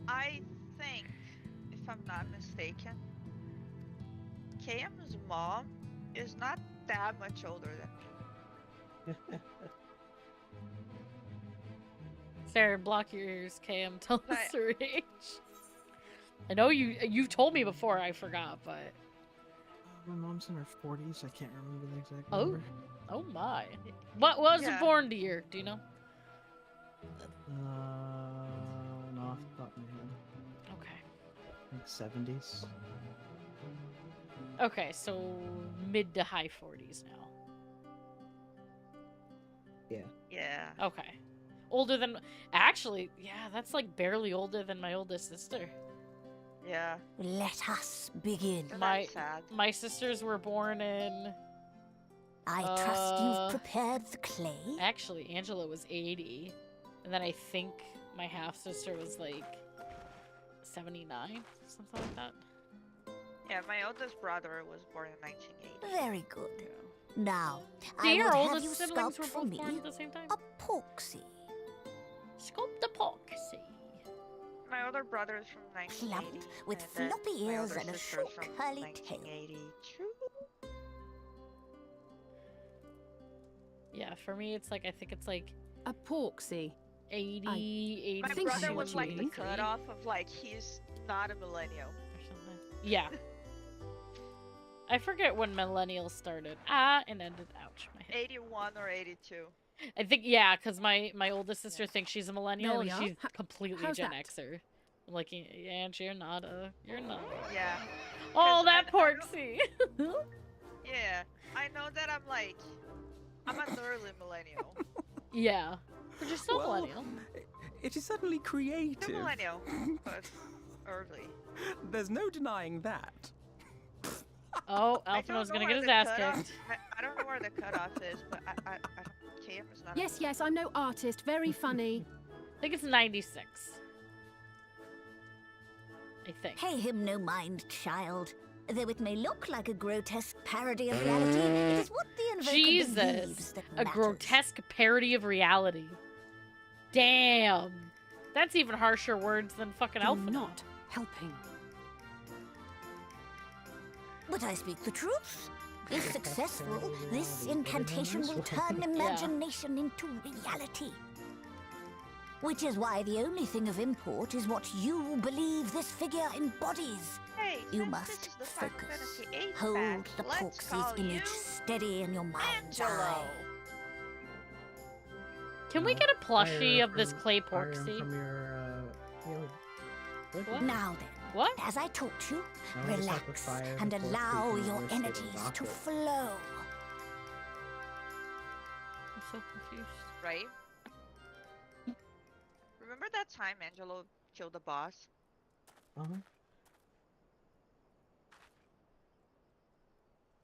I think, if I'm not mistaken, KM's mom is not that much older than me. Sarah, block your ears, KM. Tell us her age. I know you've told me before. I forgot, but my mom's in her 40s. I can't remember the exact number. Oh my! What was it born to year? Do you know? No, off the top of my head. Okay. Like 70s. Okay, so mid to high 40s now. Yeah. Yeah. Okay. Older than... Actually, yeah, that's like barely older than my oldest sister. Yeah. Let us begin. My sisters were born in... I trust you've prepared the clay. Actually, Angela was 80. And then I think my half-sister was like 79, something like that. Yeah, my oldest brother was born in 1980. Very good. Now, See, I your would have oldest you siblings sculpt were for both me born at the same time? a porksy. Sculpt the poxy. My older brother is from 1980. Plump, with and then floppy my ears older and a sister short is from curly tail. 1982. Yeah, for me, it's like, I think it's like A porksy. 80, My 82, brother was like the 83 cutoff of like, he's not a millennial. or something. Yeah. I forget when millennials started. And ended. Ouch, my head. 81 or 82. I think, yeah, because my oldest sister thinks she's a millennial There we and are. she's completely How's Gen that? Xer. I'm like, and you're not a. Yeah. Oh, 'Cause that I porksy. Yeah. I know that I'm an early millennial. Yeah. But you're still Well, millennial. It is certainly Still creative. millennial, but early. There's no denying that. Oh, I Alphina's don't know gonna where get his the ass cutoff- kicked. I don't know where the cutoff is, but I don't. Cam is not. Yes, yes, I'm no artist. Very funny. I think it's 96. I think. Pay him no mind, child. Though it may look like a grotesque parody of reality, it is what the invoker believes Jesus. that A matters. grotesque parody of reality. Damn. That's even harsher words than fucking You're Alphina. not helping. But I speak the truth. If successful, this incantation will turn imagination into reality. Which is why the only thing of import is what you believe this figure embodies. Hey, You since must this is the Final focus. Fantasy VIII Hold batch, the let's call Porksy's image you steady in your mind's Angelo. eye. Can we get a plushie Fire of this from- clay fire porksy? from your, What? Now then, What? as I taught you, No, we just have to relax fire and the Porksy allow from your the stable energies to rocket. flow. I'm so confused. Right? Remember that time Angelo killed the boss? Uh-huh.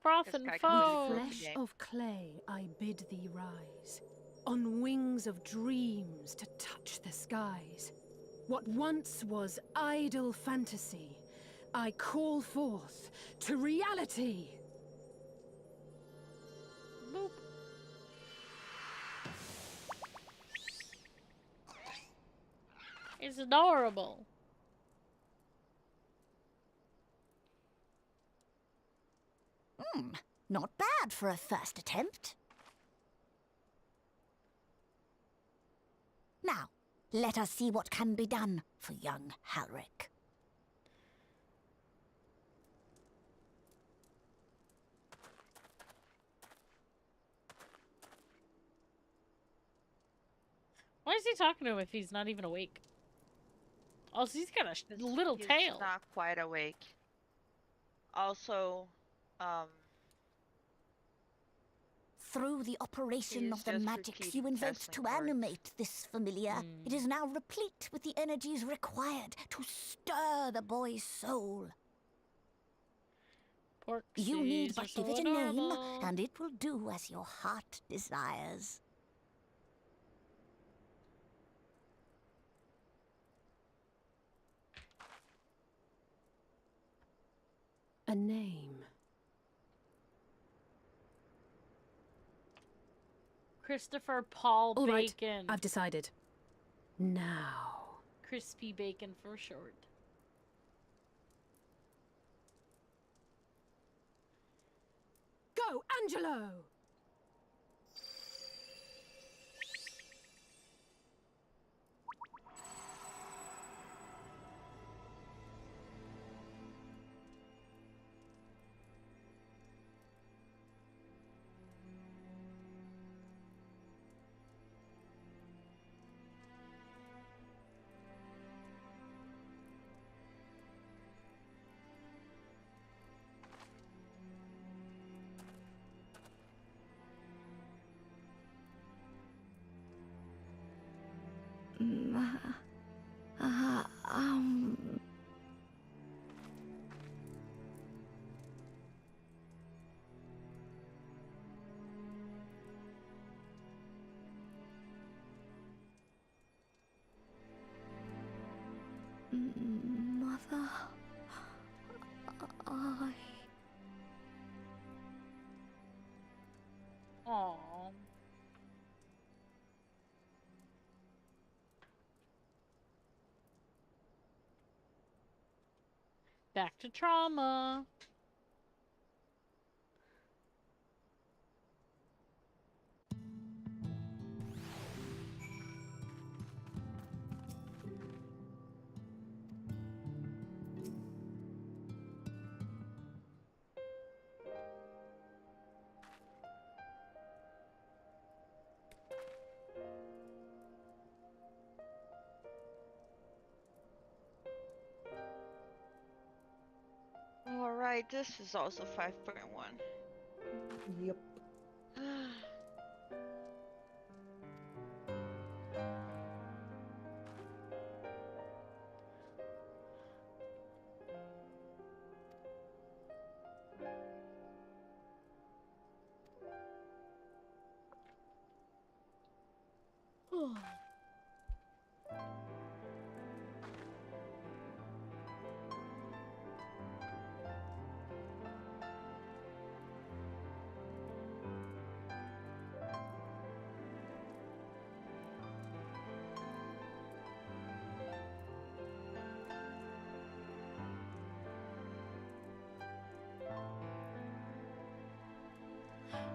Froth This and guy foe. completely Flesh game. of clay, I bid thee rise. On wings of dreams to touch the skies. What once was idle fantasy, I call forth to reality. Boop. It's adorable. Not bad for a first attempt. Now, let us see what can be done for young Halric. Why is he talking to him if he's not even awake? Also, he's got a little He's tail. not quite awake. Also, Through the operation He's of the just magics repeating you invoked testing to words. animate this familiar, it is now replete with the energies required to stir the boy's soul. You need Porksies are but so give it a name, adorable. and it will do as your heart desires. A name. Christopher Paul All right, Bacon. I've decided. Now. Crispy Bacon for short. Go, Angelo! Aww. Back to trauma. Alright, this is also 5.1. Yep.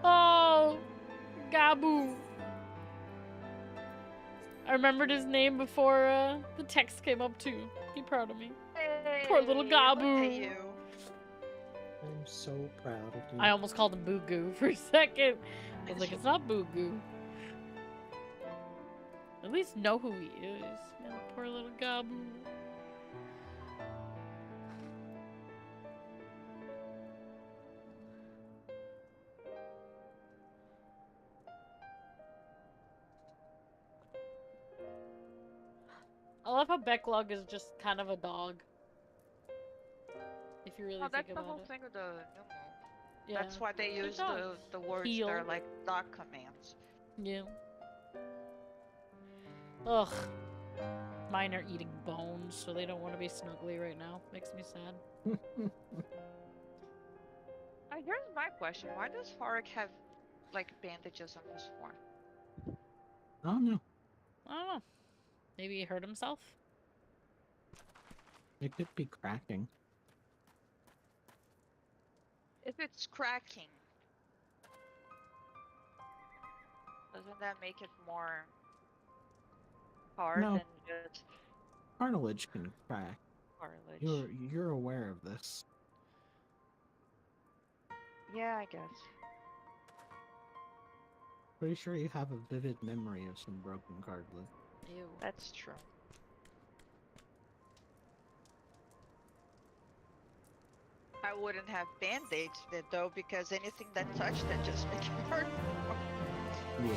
Oh, Gabu. I remembered his name before the text came up too. Be proud of me. Hey, Poor little Gabu. look at you. I'm so proud of you. I almost called him Boo Goo for a second. I was like, it's not Boo Goo. At least know who he is. Man, poor little Gabu. I love how Becklog is just kind of a dog. If you really Oh, think that's the about whole it. thing of the Numo. Yeah. That's why they They're use dogs. the words Heel. that are like dog commands. Yeah. Ugh. Mine are eating bones, so they don't want to be snuggly right now. Makes me sad. Here's my question. Why does Farik have, like, bandages on his form? I don't know. I don't know. Maybe he hurt himself? It could be cracking. If it's cracking, doesn't that make it more hard No. than just Cartilage can crack. cartilage? You're aware of this. Yeah, I guess. Pretty sure you have a vivid memory of some broken cartilage. Ew. That's true. I wouldn't have bandaged it though, because anything that touched it just make it hurt more. Yeah.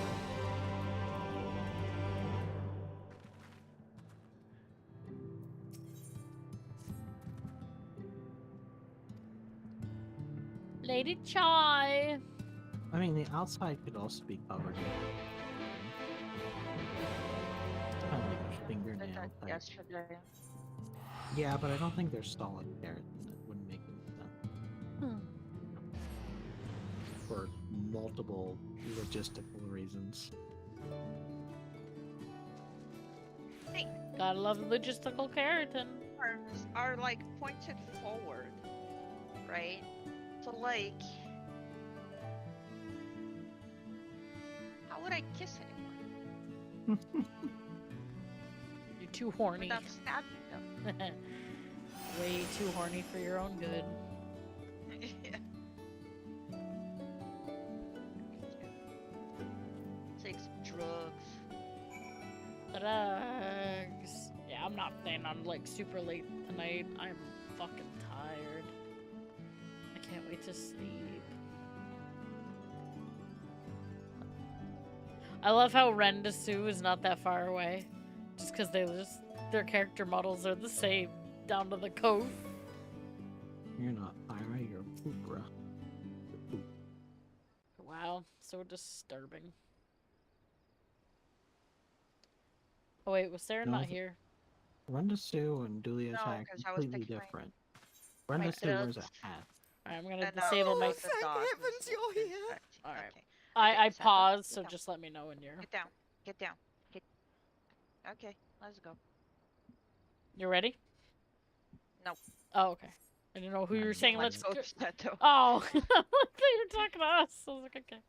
Lady Chai! I mean, the outside could also be covered in kind of like a fingernail type. Yesterday. Yeah, but I don't think they're solid keratin. That wouldn't make any sense. For multiple logistical reasons. Hey, Gotta love logistical keratin. arms are like pointed forward, right? So like, how would I kiss anyone You're too horny. without stabbing them? Way too horny for your own good. Yeah. Take some drugs. Drugs. Yeah, I'm not staying on like super late tonight. I'm fucking tired. I can't wait to sleep. I love how Ren to Sue is not that far away. Just because their character models are the same. Down to the cove. You're not Ira, you're Oopra. Wow, so disturbing. Oh wait, was Sarah No, not here? Renda Sue and Dulia No, are 'cause I was completely taking my- different. my Renda Sue wears a drugs. hat. Alright, I'm gonna And, disable my... the dog heavens is you're here. infecting. Alright. Okay. I Santa, paused, get so down. just let me know when you're... Get down. Get down. Get... Okay, let's go. You ready? No. Oh, okay. I didn't know who you were saying. Let's Let's go, Shadow. Oh, I thought you were talking to us. I was like, okay.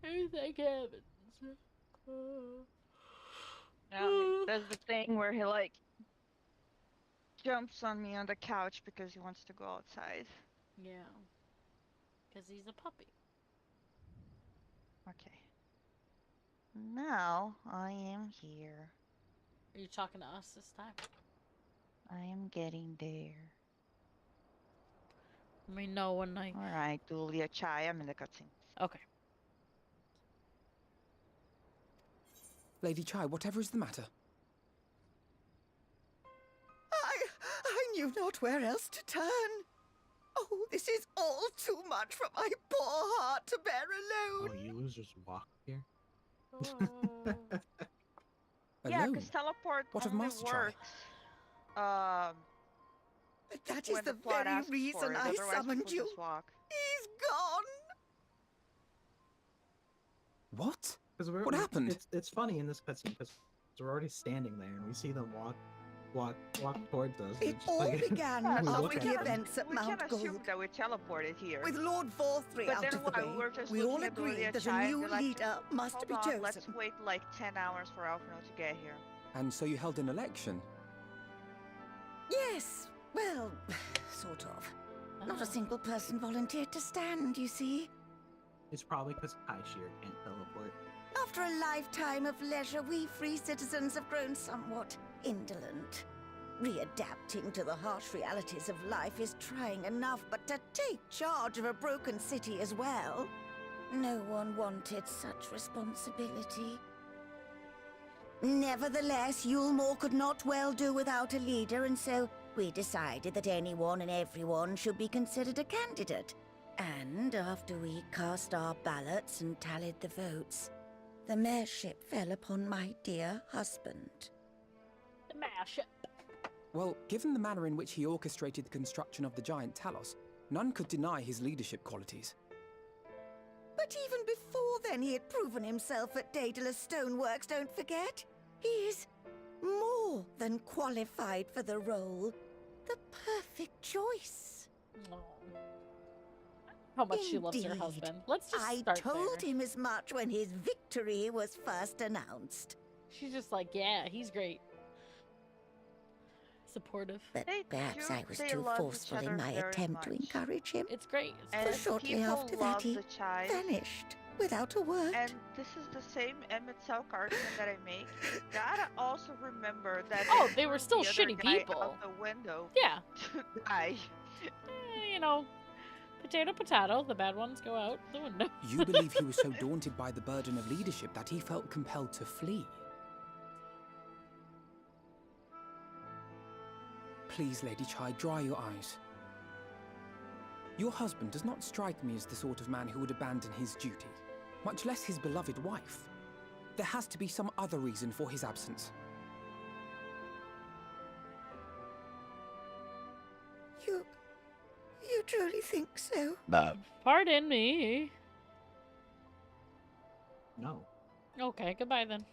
Thank heavens. Now, there's the thing where he like jumps on me on the couch because he wants to go outside. Yeah. Because he's a puppy. Okay. Now I am here. Are you talking to us this time? I am getting there. Let me know when I... Alright, Julia Chai, I'm in the cutscene. Okay. Lady Chai, whatever is the matter? I knew not where else to turn. Oh, this is all too much for my poor heart to bear alone. Oh, you losers walk here? Yeah, Alone? because teleport What of only Master Chai? works. That is when the plot very asks for reason it, I otherwise summoned people you. just walk. He's gone. What? What What happened? It's funny in this cutscene because we're already standing there and we see them walk towards us. It Just all like- began we after look at the them. events at We Mount can assume Gold. that we teleported here. With Lord Vorthri But out then of the while way, we're just we all looking at Julia agreed that Chai a and new be like, leader must hold be on, chosen. let's wait like 10 hours for Alphino to get here. And so you held an election? Yes, well, sort of. Not a single person volunteered to stand, you see. It's probably because Kaishir can't teleport. After a lifetime of leisure, we free citizens have grown somewhat indolent. Readapting to the harsh realities of life is trying enough, but to take charge of a broken city as well? No one wanted such responsibility. Nevertheless, Yulmore could not well do without a leader, and so we decided that anyone and everyone should be considered a candidate. And after we cast our ballots and tallied the votes, the mayorship fell upon my dear husband. The mayorship. Well, given the manner in which he orchestrated the construction of the giant Talos, none could deny his leadership qualities. But even before then, he had proven himself at Daedalus Stoneworks, don't forget. He is more than qualified for the role. The perfect choice. Aw. How much she loves her Indeed. husband. Let's just I start told there. him as much when his victory was first announced. She's just like, yeah, he's great. Supportive. But perhaps I was they too love each forceful in other my very attempt to much. encourage him. It's great. And For shortly people after that, love he the Chai. vanished without a word. And this is the same Emmett Cell cartoon that I make. You gotta also remember that Oh, they were still the other shitty guy people. out the window Yeah. to die. You know, potato, potato. The bad ones go out the window. You believe he was so daunted by the burden of leadership that he felt compelled to flee? Please, Lady Chai, dry your eyes. Your husband does not strike me as the sort of man who would abandon his duty, much less his beloved wife. There has to be some other reason for his absence. You truly think so? Pardon me. No. Okay, goodbye then.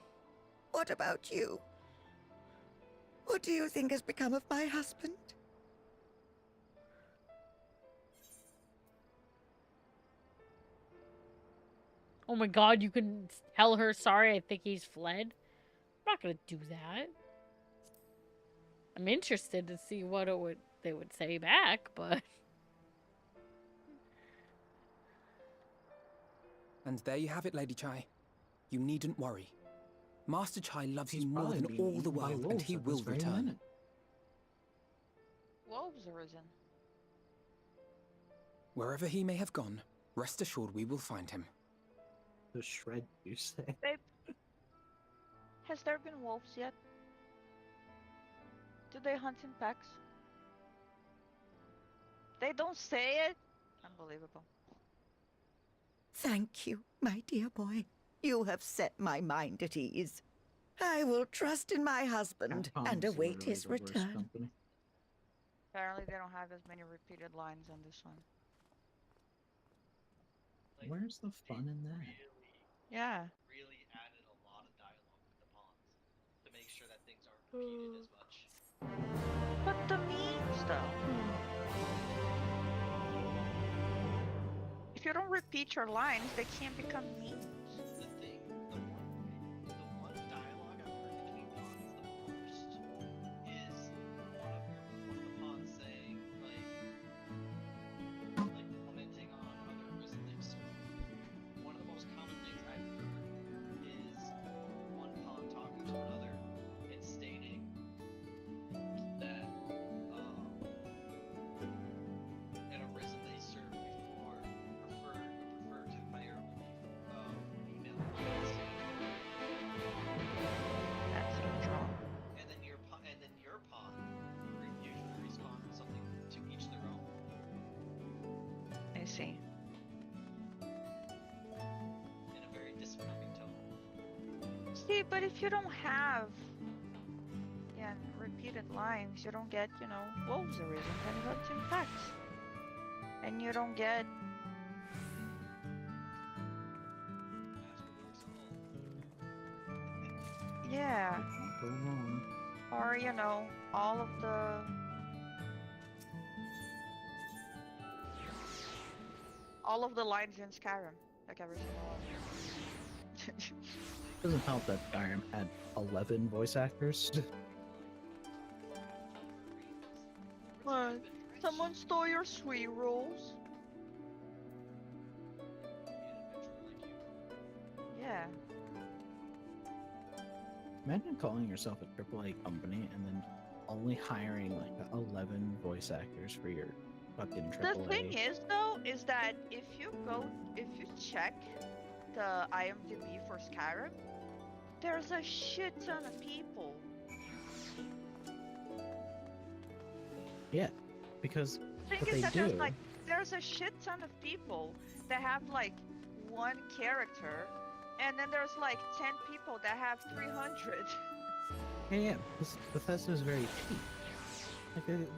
What about you? What do you think has become of my husband? Oh my god, you can tell her, sorry, I think he's fled? I'm not gonna do that. I'm interested to see what they would say back, but... And there you have it, Lady Chai. You needn't worry. Master Chai loves He's you more probably than being all eaten the by world, and wolves he at will this very return. minute. Wolves arisen. Wherever he may have gone, rest assured we will find him. The shred, you say? Babe, has there been wolves yet? Do they hunt in packs? They don't say it? Unbelievable. Thank you, my dear boy. You have set my mind at ease. I will trust in my husband and await his return. Apparently they don't have as many repeated lines on this one. Where's the fun in that? Yeah. Really added a lot of dialogue with the pawns to make sure that things aren't repeated as much. But the memes, though. If you don't repeat your lines, they can't become memes. The one dialogue I've heard between pawns the most is one of the pawns saying like commenting on other prisoners. One of the most common things I've heard is one pawn talking to another and stating that an arisen they served before prefer to hire female pawns. That seems wrong. And then your pawn usually responds with something to each their own. I see. In a very disapproving tone. See, but if you don't have repeated lines, you don't get, wolves arisen and hoods infect. And you don't get yeah. Go wrong. Or, all of the lines in Skyrim, like every single one. Doesn't help that Skyrim had 11 voice actors. What? Someone stole your sweet rolls? Yeah. Imagine calling yourself a AAA company and then only hiring like 11 voice actors for your fucking AAA. The thing is, though, is that if you check the IMDb for Skyrim, there's a shit ton of people. Yeah, because The what thing is they that do. there's a shit ton of people that have like one character, and then there's like 10 people that have 300. Yeah, Bethesda's very cheap.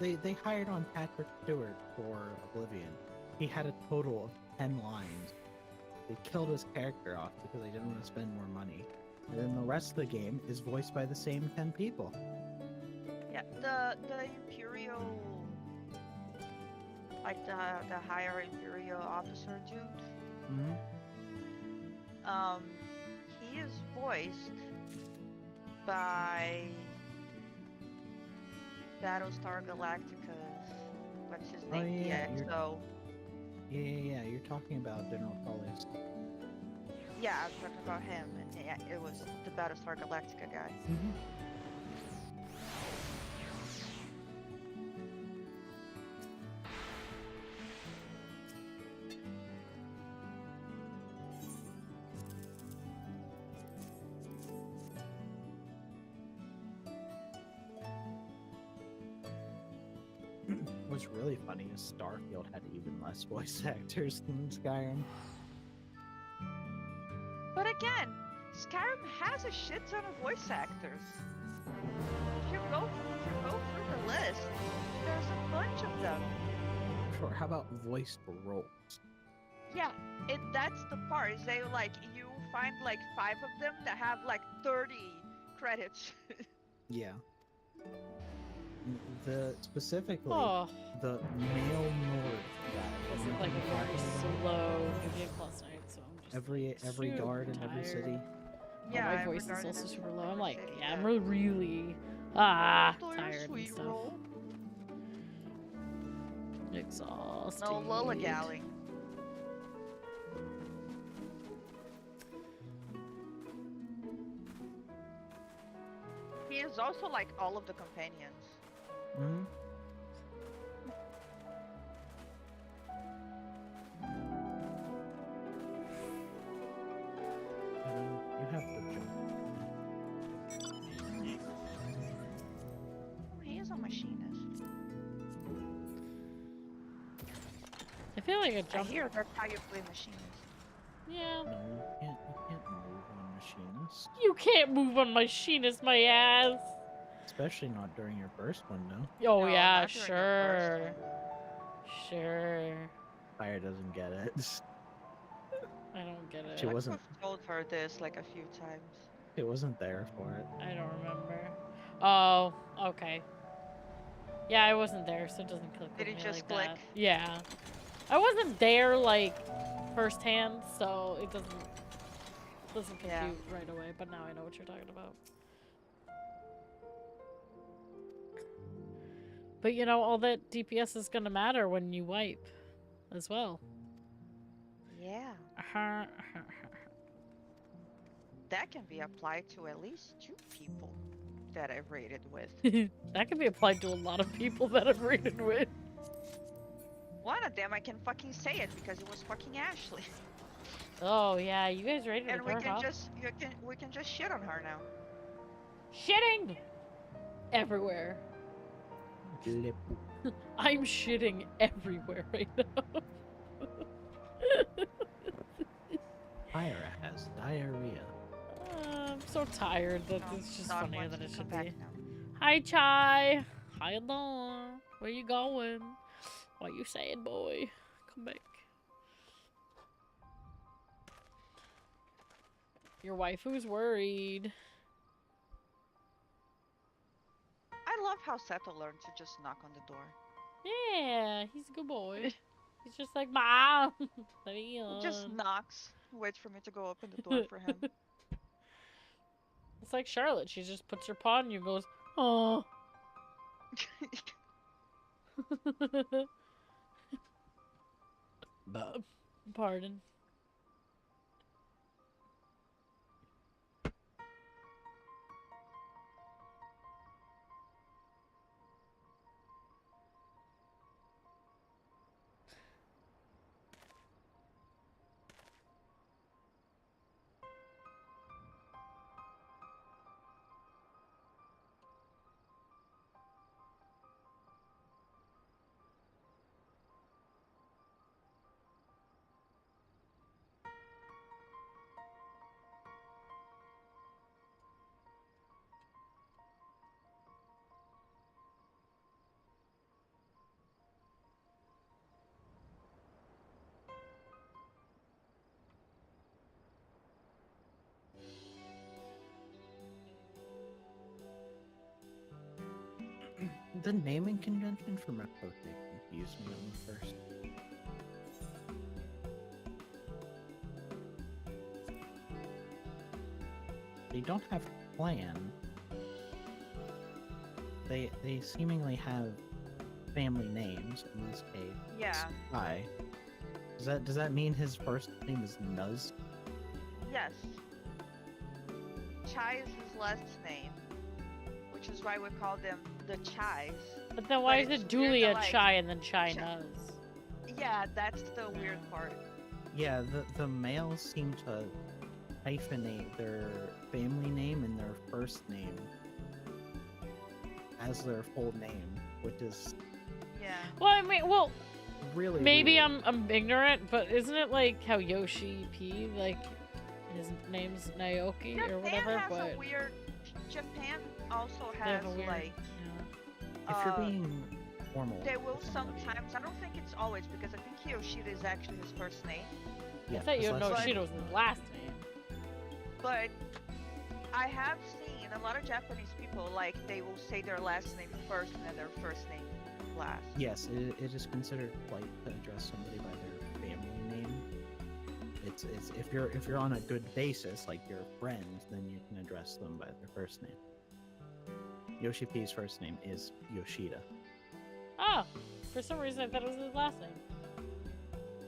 Like they hired on Patrick Stewart for Oblivion. He had a total of 10 lines. They killed his character off because they didn't want to spend more money. And then the rest of the game is voiced by the same 10 people. Yeah, the Imperial, like the higher Imperial officer dude. Mm-hmm. He is voiced by Battlestar Galactica's what's his Oh, name? yeah, So Yeah, you're talking about General Tullius. yeah, I was talking about him, and yeah, it was the Battlestar Galactica guy. Mm-hmm. What's really funny is Starfield had even less voice actors than Skyrim. But again, Skyrim has a shit ton of voice actors. If you go through the list, there's a bunch of them. Sure, how about voiced roles? Yeah, that's the part. Is they you find like 5 of them that have like 30 credits. Yeah. Specifically, Oh, the male Nord guy. this is like a very slow New Game Plus night, so I'm just Every super guard in every tired. city. Yeah, my every voice is guard in also every super single low. I'm like, city, yeah, I'm yeah. really Stole your tired and sweet stuff. roll. Exhausted. No lollygagging. He is also like all of the companions. Mm-hmm. You have to jump. He is a machinist. I feel like a I jump. hear that's how you play machinist. Yeah. No, you can't move on machinist. You can't move on machinist, my ass. Especially not during your burst window. Oh No, yeah, not during the sure. Sure. Fire doesn't get it. I don't get it. She wasn't. I've told her this like a few times. She wasn't there for it. I don't remember. Oh, okay. Yeah, I wasn't there, so it doesn't click Did with it me just like click? that. Yeah. I wasn't there, like, firsthand, so it doesn't compute right away, but now I know what you're talking about. But you know, all that DPS is gonna matter when you wipe as well. Yeah. That can be applied to at least 2 people that I've raided with. That can be applied to a lot of people that I've raided with. One of them I can fucking say it because it was fucking Ashley. Oh yeah, you guys raided And with her, huh? we can just shit on her now. Shitting everywhere. I'm shitting everywhere right now. Ira has diarrhea. I'm so tired that Oh, it's just dog funnier wants than it to should come be. back now. Hi, Chai. How you doing? Where you going? What you saying, boy? Come back. Your waifu's worried. I love how Seto learned to just knock on the door. Yeah, he's a good boy. He's just like, Mom, let me He in. just knocks, waits for me to go open the door for him. It's like Charlotte. She just puts her paw on you and goes, oh. Pardon. The naming convention for Metro confused me on the first. They don't have clan. They seemingly have family names in this case. Yeah. Why? Does that mean his first name is Nuz? Yes. Chai is his last name, which is why we call them the Chais. But then why is it's it weird Julia that, like, Chai and then Chai Nuz? Yeah, that's the weird part. Yeah, the males seem to hyphenate their family name and their first name as their full name, which is Yeah. Well, I mean, well, really maybe weird. I'm ignorant, but isn't it like how Yoshi P, like, his name's Naoki or whatever, Japan has but... a weird... Japan also They has, have a weird... like... If you're being formal, They will with somebody- sometimes... I don't think it's always, because I think Yoshida is actually his first name. Yeah, I thought his last name- Yoshida was his last name. But I have seen a lot of Japanese people, like, they will say their last name first and then their first name last. Yes, it is considered polite to address somebody by their family name. It's if you're on a good basis, like you're friends, then you can address them by their first name. Yoshi P's first name is Yoshida. Oh, for some reason I thought it was his last name.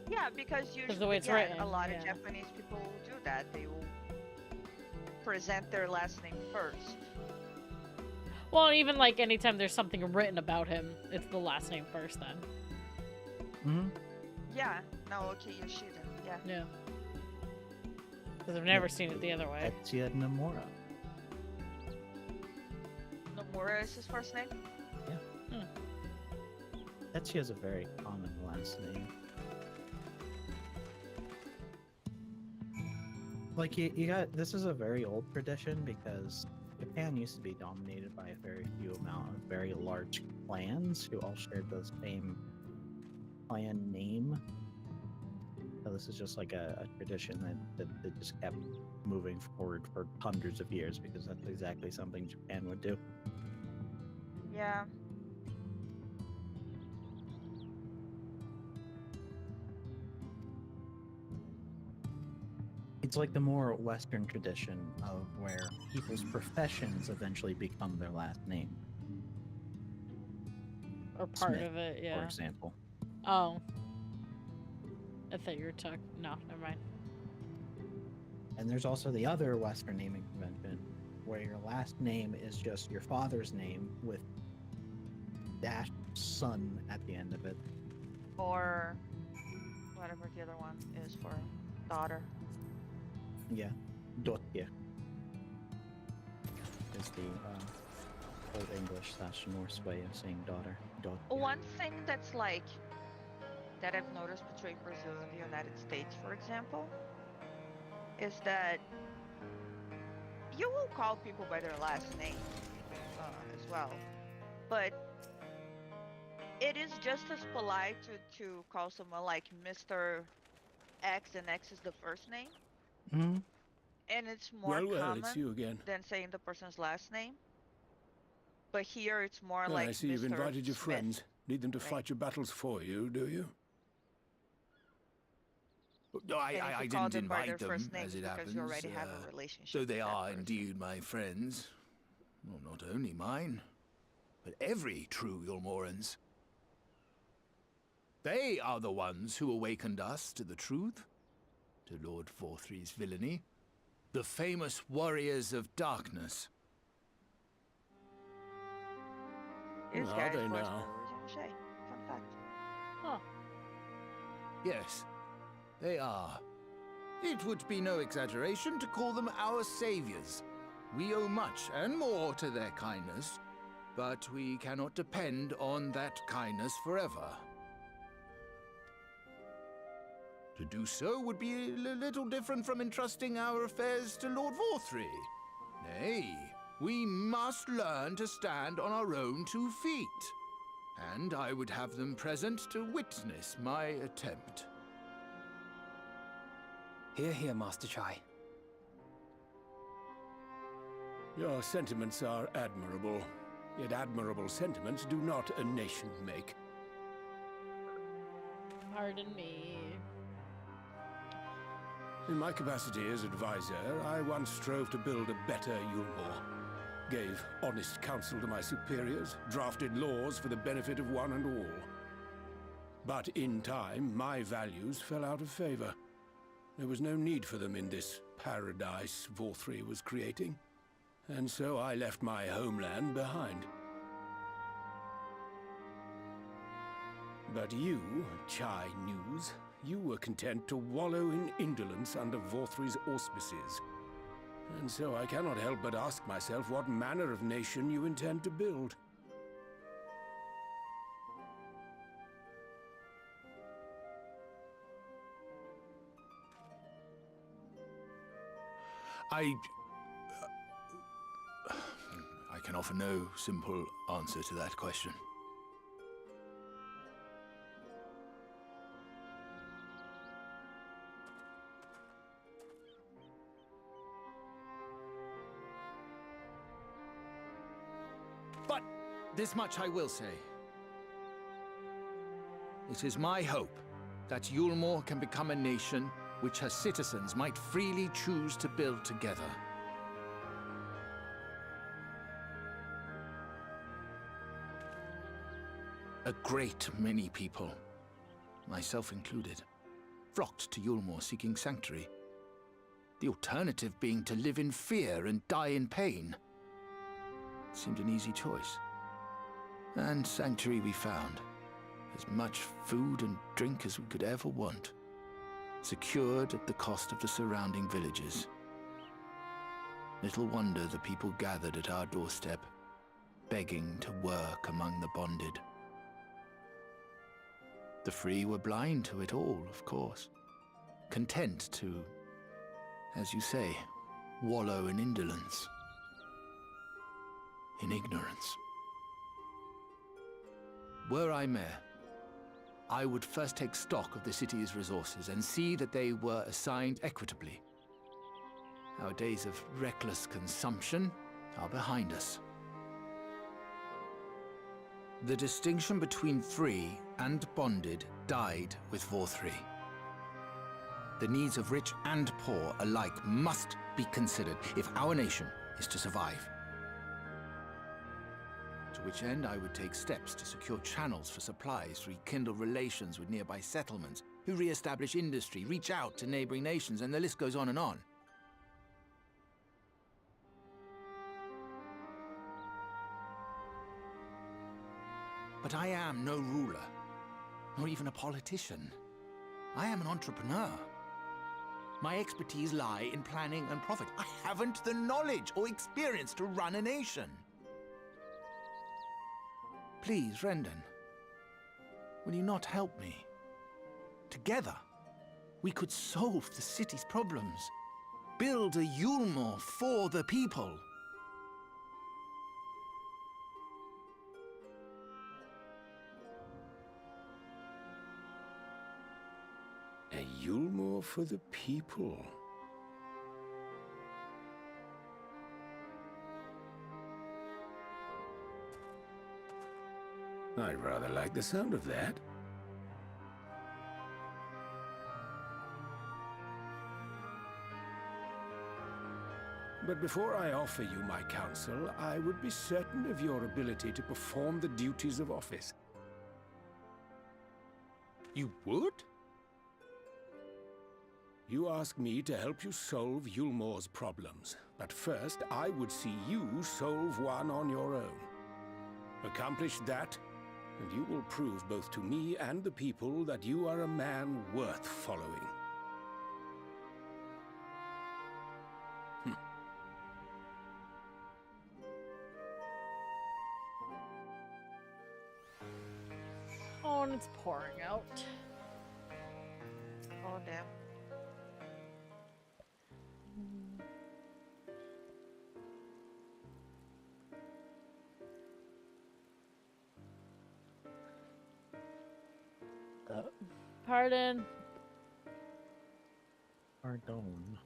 Yeah, because usually the way it's yeah, written, a lot yeah. of Japanese people will do that. They will present their last name first. Well, even like anytime there's something written about him, it's the last name first then. Mm-hmm. Yeah, Naoki Yoshida, yeah. Yeah. Because I've never seen it the other way. Tetsuya Nomura. Nomura is his first name? Yeah. Tetsuya's a very common last name. Like you got this is a very old tradition because Japan used to be dominated by a very few amount of very large clans who all shared the same clan name. So this is just like a tradition that just kept moving forward for hundreds of years because that's exactly something Japan would do. Yeah. It's like the more Western tradition of where people's professions eventually become their last name. Or part Smith, of it, yeah. for example. Oh. I thought you were talking. No, never mind. And there's also the other Western naming convention where your last name is just your father's name with dash son at the end of it. Or whatever the other one is for daughter. Yeah, Dotje is the Old English / Norse way of saying daughter. Dotje. One thing that's like that I've noticed between Brazil and the United States, for example, is that you will call people by their last name as well, but it is just as polite to call someone like Mr. X and X is the first name. Mm-hmm. And it's more Well, common it's you again. than saying the person's last name. But here it's more Well, like I see Mr. you've invited your Smith, friends. Need them to right? fight your battles for you, do you? And I if you call didn't them by their invite them, first names as it because happens. you already have a relationship. So they with that are person. indeed my friends. Well, not only mine, but every true Yulmorans. They are the ones who awakened us to the truth, to Lord Vorthry's villainy, the famous warriors of darkness. These Are guys they was now? Fun fact. Huh. Yes, they are. It would be no exaggeration to call them our saviors. We owe much and more to their kindness, but we cannot depend on that kindness forever. To do so would be a little different from entrusting our affairs to Lord Vorthry. Nay, we must learn to stand on our own 2 feet. And I would have them present to witness my attempt. Hear, hear, Master Chai. Your sentiments are admirable. Yet admirable sentiments do not a nation make. Pardon me. In my capacity as advisor, I once strove to build a better Yulmor. Gave honest counsel to my superiors, drafted laws for the benefit of one and all. But in time, my values fell out of favor. There was no need for them in this paradise Vorthry was creating. And so I left my homeland behind. But you, Chai News, you were content to wallow in indolence under Vorthry's auspices. And so I cannot help but ask myself what manner of nation you intend to build. I can offer no simple answer to that question. But this much I will say. It is my hope that Yulmor can become a nation which her citizens might freely choose to build together. A great many people, myself included, flocked to Yulmor seeking sanctuary. The alternative being to live in fear and die in pain. It seemed an easy choice. And sanctuary we found. As much food and drink as we could ever want. Secured at the cost of the surrounding villages. Little wonder the people gathered at our doorstep, begging to work among the bonded. The free were blind to it all, of course. Content to, as you say, wallow in indolence. In ignorance. Were I mayor, I would first take stock of the city's resources and see that they were assigned equitably. Our days of reckless consumption are behind us. The distinction between free and bonded died with Vor3. The needs of rich and poor alike must be considered if our nation is to survive. To which end I would take steps to secure channels for supplies, rekindle relations with nearby settlements, who re-establish industry, reach out to neighboring nations, and the list goes on and on. But I am no ruler, nor even a politician. I am an entrepreneur. My expertise lie in planning and profit. I haven't the knowledge or experience to run a nation. Please, Rendon, will you not help me? Together, we could solve the city's problems. Build a Yulmore for the people. A Yulmore for the people. I rather like the sound of that. But before I offer you my counsel, I would be certain of your ability to perform the duties of office. You would? You ask me to help you solve Yulmore's problems, but first I would see you solve one on your own. Accomplish that, and you will prove both to me and the people that you are a man worth following. Oh, and it's pouring out. Oh, damn. Pardon. Pardon.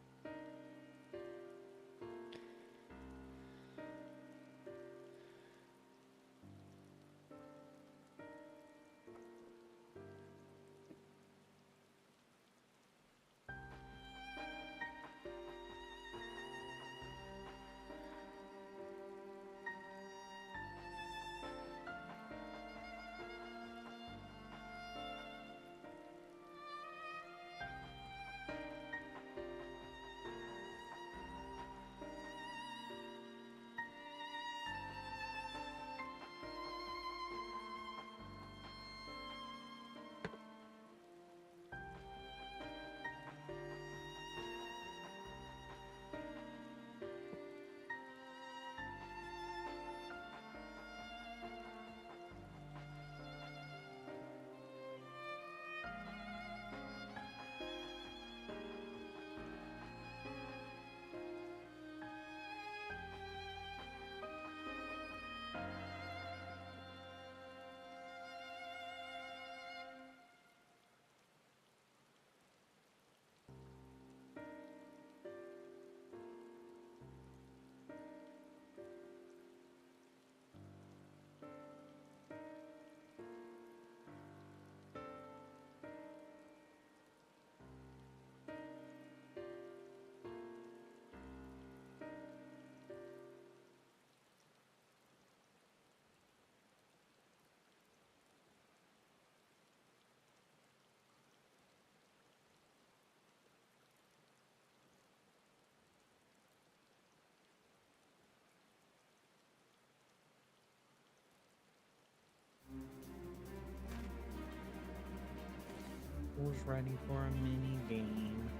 Was ready for a mini game.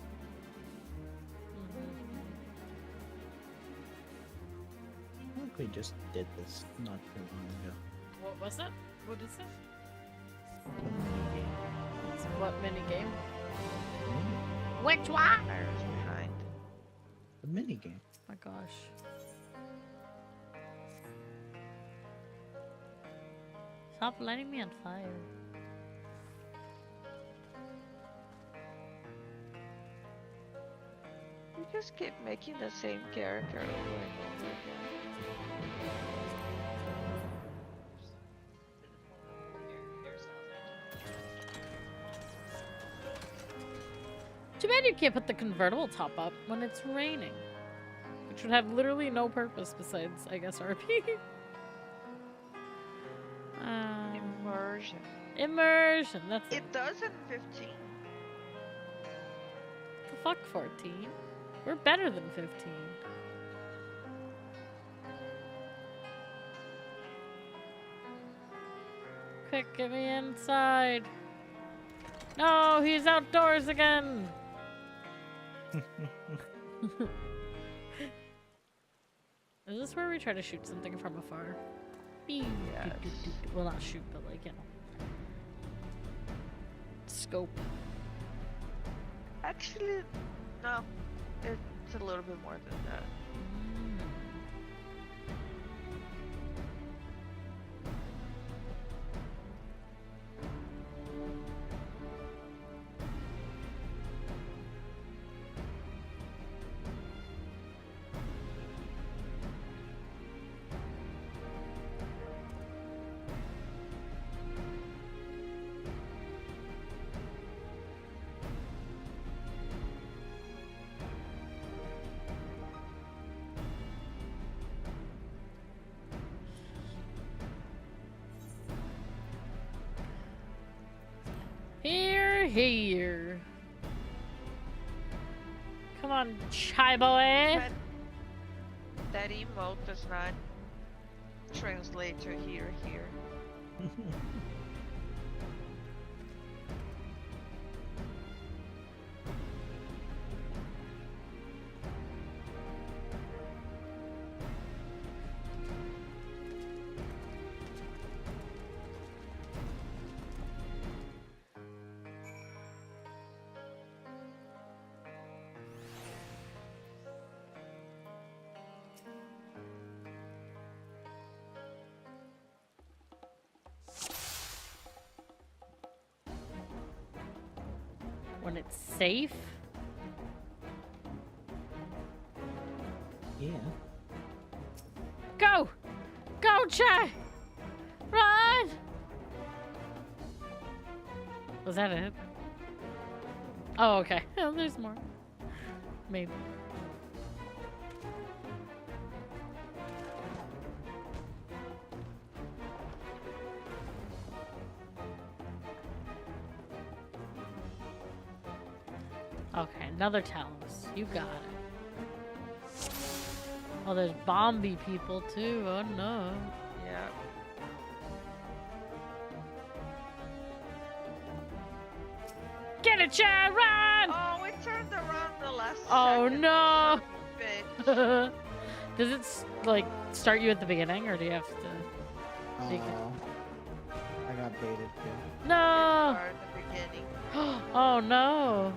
I think we just did this not too long ago. What was it? What is it? Mini game. It's what mini game? Which one? I was behind. The mini game. Oh my gosh. Stop lighting me on fire. just keep making the same character over and over again? Too bad you can't put the convertible top up when it's raining. Which would have literally no purpose besides, I guess, RP. Immersion. Immersion, that's it. It does in 15. The fuck 14? We're better than 15. Quick, get me inside. No, he's outdoors again. Is this where we try to shoot something from afar? Yes. Well, not shoot, but like, you know. Scope. Actually, no. It's a little bit more than that. Here. Come on, chai boy. That emote does not translate to here. When it's safe? Yeah. Go! Go, Chai! Run! Was that it? Oh, okay. Oh, there's more. Maybe. Okay, another Talos. You got it. Oh, there's Bombi people too. Oh no. Yeah. Get it, Chad! Run! Oh, we turned around the last Oh second. no! Bitch. Does it like start you at the beginning, or do you have to? I got baited too. No! At the beginning. Oh no!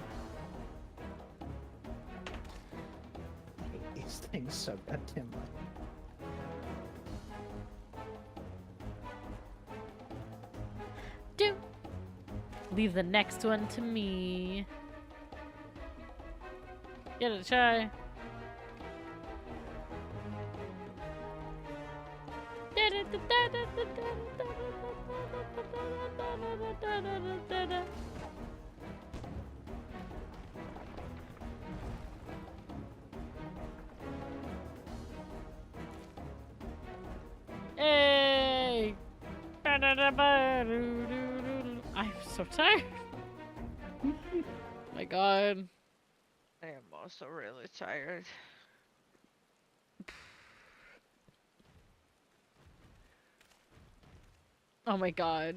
I hate these things so goddamn much. Do. Leave the next one to me. Get it, Shy. Hey! I'm so tired. My God. I am also really tired. Oh my God.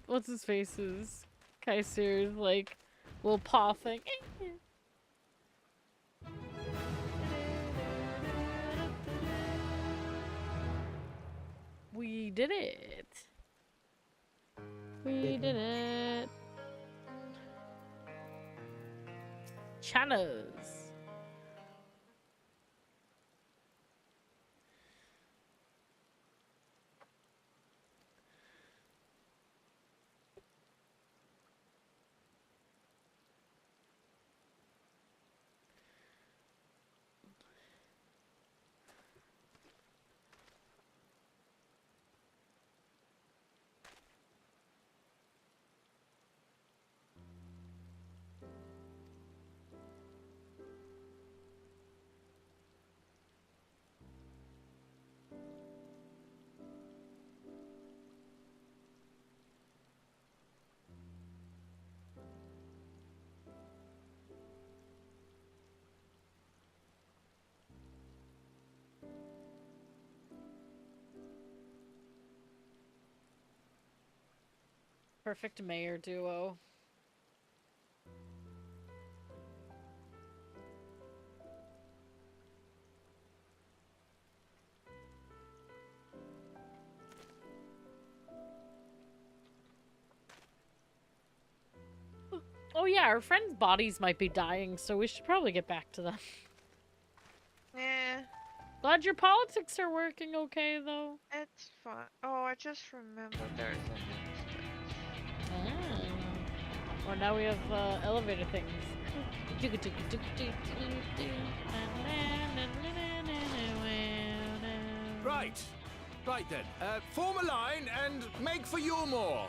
What's his face's? Kaiser's like little paw thing. We did it. We did it. Channels. Perfect mayor duo. Oh yeah, our friends' bodies might be dying, so we should probably get back to them. Yeah, Glad your politics are working okay, though. it's fun. Oh, I just remembered there's a news. Or now we have elevator things. Right. Right then. Form a line and make for Yulmore.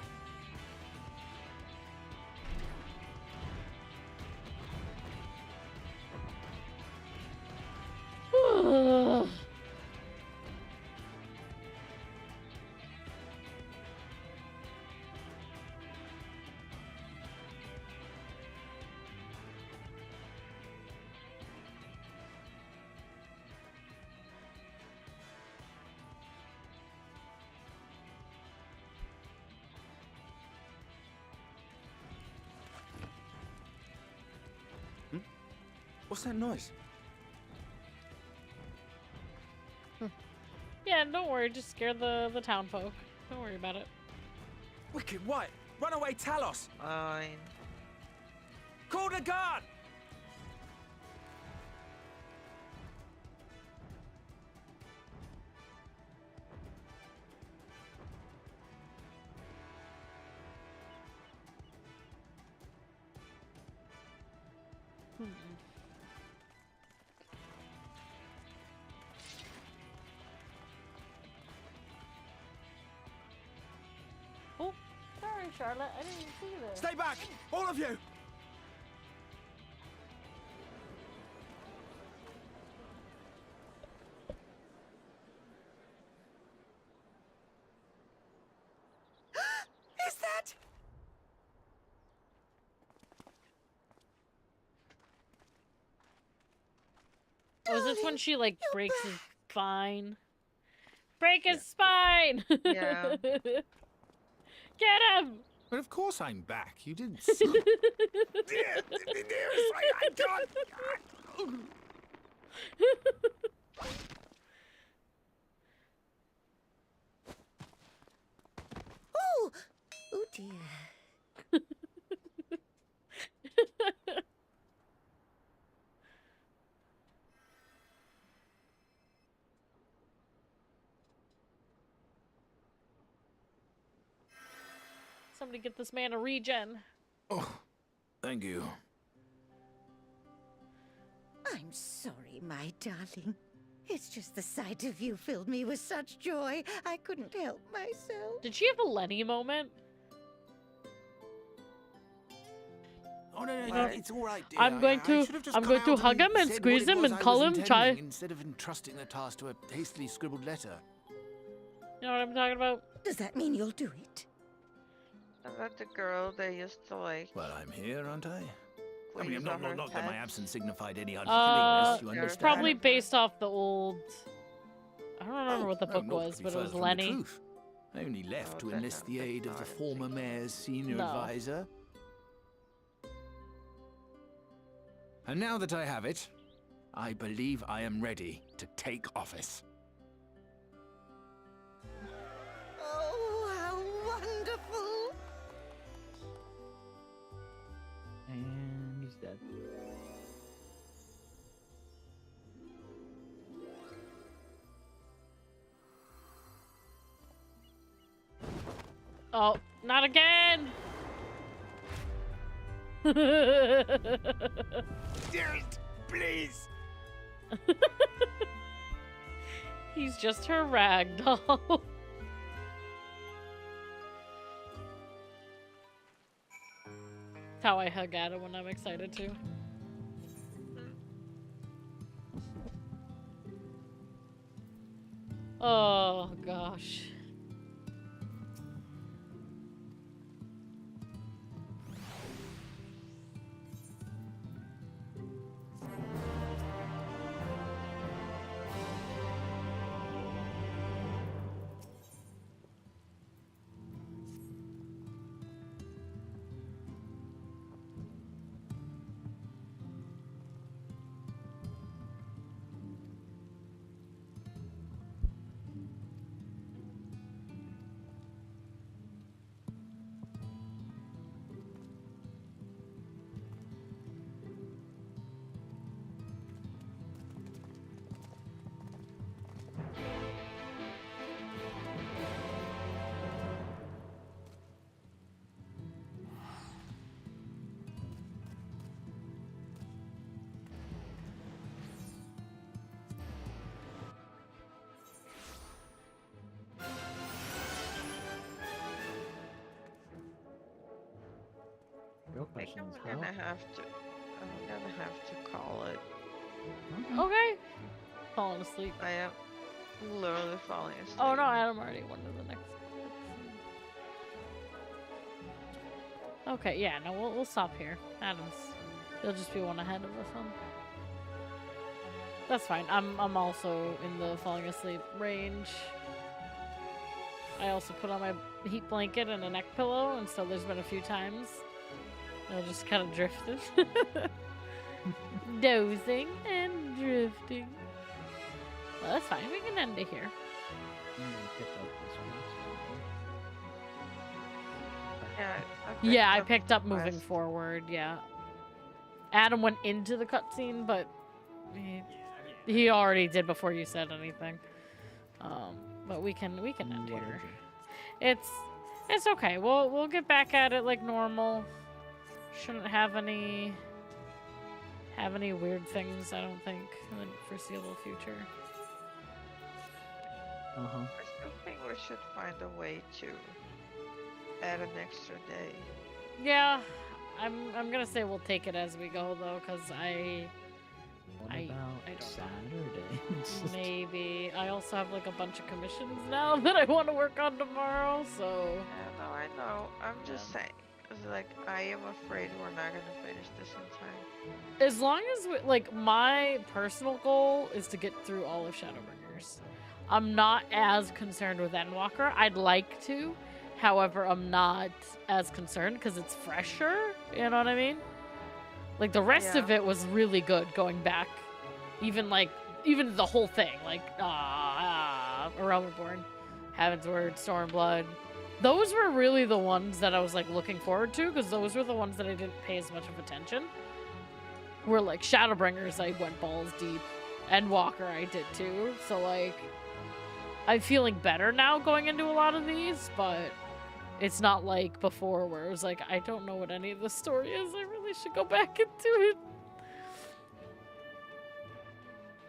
What's that noise? Yeah, don't worry, just scare the town folk. Don't worry about it. Wicked White! Runaway Talos! Fine. Call the guard! Oh, sorry, Charlotte. I didn't see this. Stay back! All of you! Is that? Oh, is this when she, like, breaks his spine? Break his spine! Yeah. Get him! But of course I'm back. You didn't see. I can't! Oh! Oh dear. Somebody get this man a regen. Oh, thank you. I'm sorry, my darling. It's just the sight of you filled me with such joy, I couldn't help myself. Did she have a Lenny moment? Oh no, it's all right, dear. I'm going to hug him and squeeze him and call him Chai. Instead of entrusting the task to a hastily scribbled letter. You know what I'm talking about? Does that mean you'll do it? About the girl they used to like. Well, I'm here, aren't I? I mean, squeeze not on her that my text. absence signified any unwillingness, you It's understand? probably based off the old... I don't remember what the no, book not was, to be but it further was from the Lenny. truth. I only left to then enlist the I'm aid of the sorry, former mayor's senior No. advisor. And now that I have it, I believe I am ready to take office. Oh, how wonderful! And he's dead. Oh, not again! Dearest, please! He's just her rag doll. That's how I hug at him when I'm excited to. Oh gosh. real I think questions. I'm gonna have to. I'm gonna have to call it. Okay. Falling asleep. I am literally falling asleep. Oh no, Adam already went to the next. Okay, yeah, no, we'll stop here. Adam's, he'll just be one ahead of us on. That's fine. I'm also in the falling asleep range. I also put on my heat blanket and a neck pillow, and so there's been a few times I just kind of drifted, dozing and drifting. Well, that's fine. We can end it here. Yeah, I picked up moving forward. Yeah. Adam went into the cutscene, but he already did before you said anything. But we can end here. It's okay. We'll get back at it like normal. Shouldn't have any weird things, I don't think, in the foreseeable future. I still think we should find a way to add an extra day. Yeah, I'm gonna say we'll take it as we go though, cause I don't Saturday? maybe I also have like a bunch of commissions now that I want to work on tomorrow. So I know. I'm just saying. It's like I am afraid we're not gonna finish this in time. as long as we, like, my personal goal is to get through all of Shadowbringers. I'm not as concerned with Endwalker. I'd like to. However, I'm not as concerned because it's fresher. You know what I mean? Like, the rest of it was really good going back. Even the whole thing. Like, Realmborn, Heaven's Word, Stormblood. Those were really the ones that I was, like, looking forward to because those were the ones that I didn't pay as much of attention. Where, like, Shadowbringers, I went balls deep. Endwalker, I did too. So, like, I'm feeling better now going into a lot of these, but it's not like before where it was like, I don't know what any of the story is. I really should go back into it.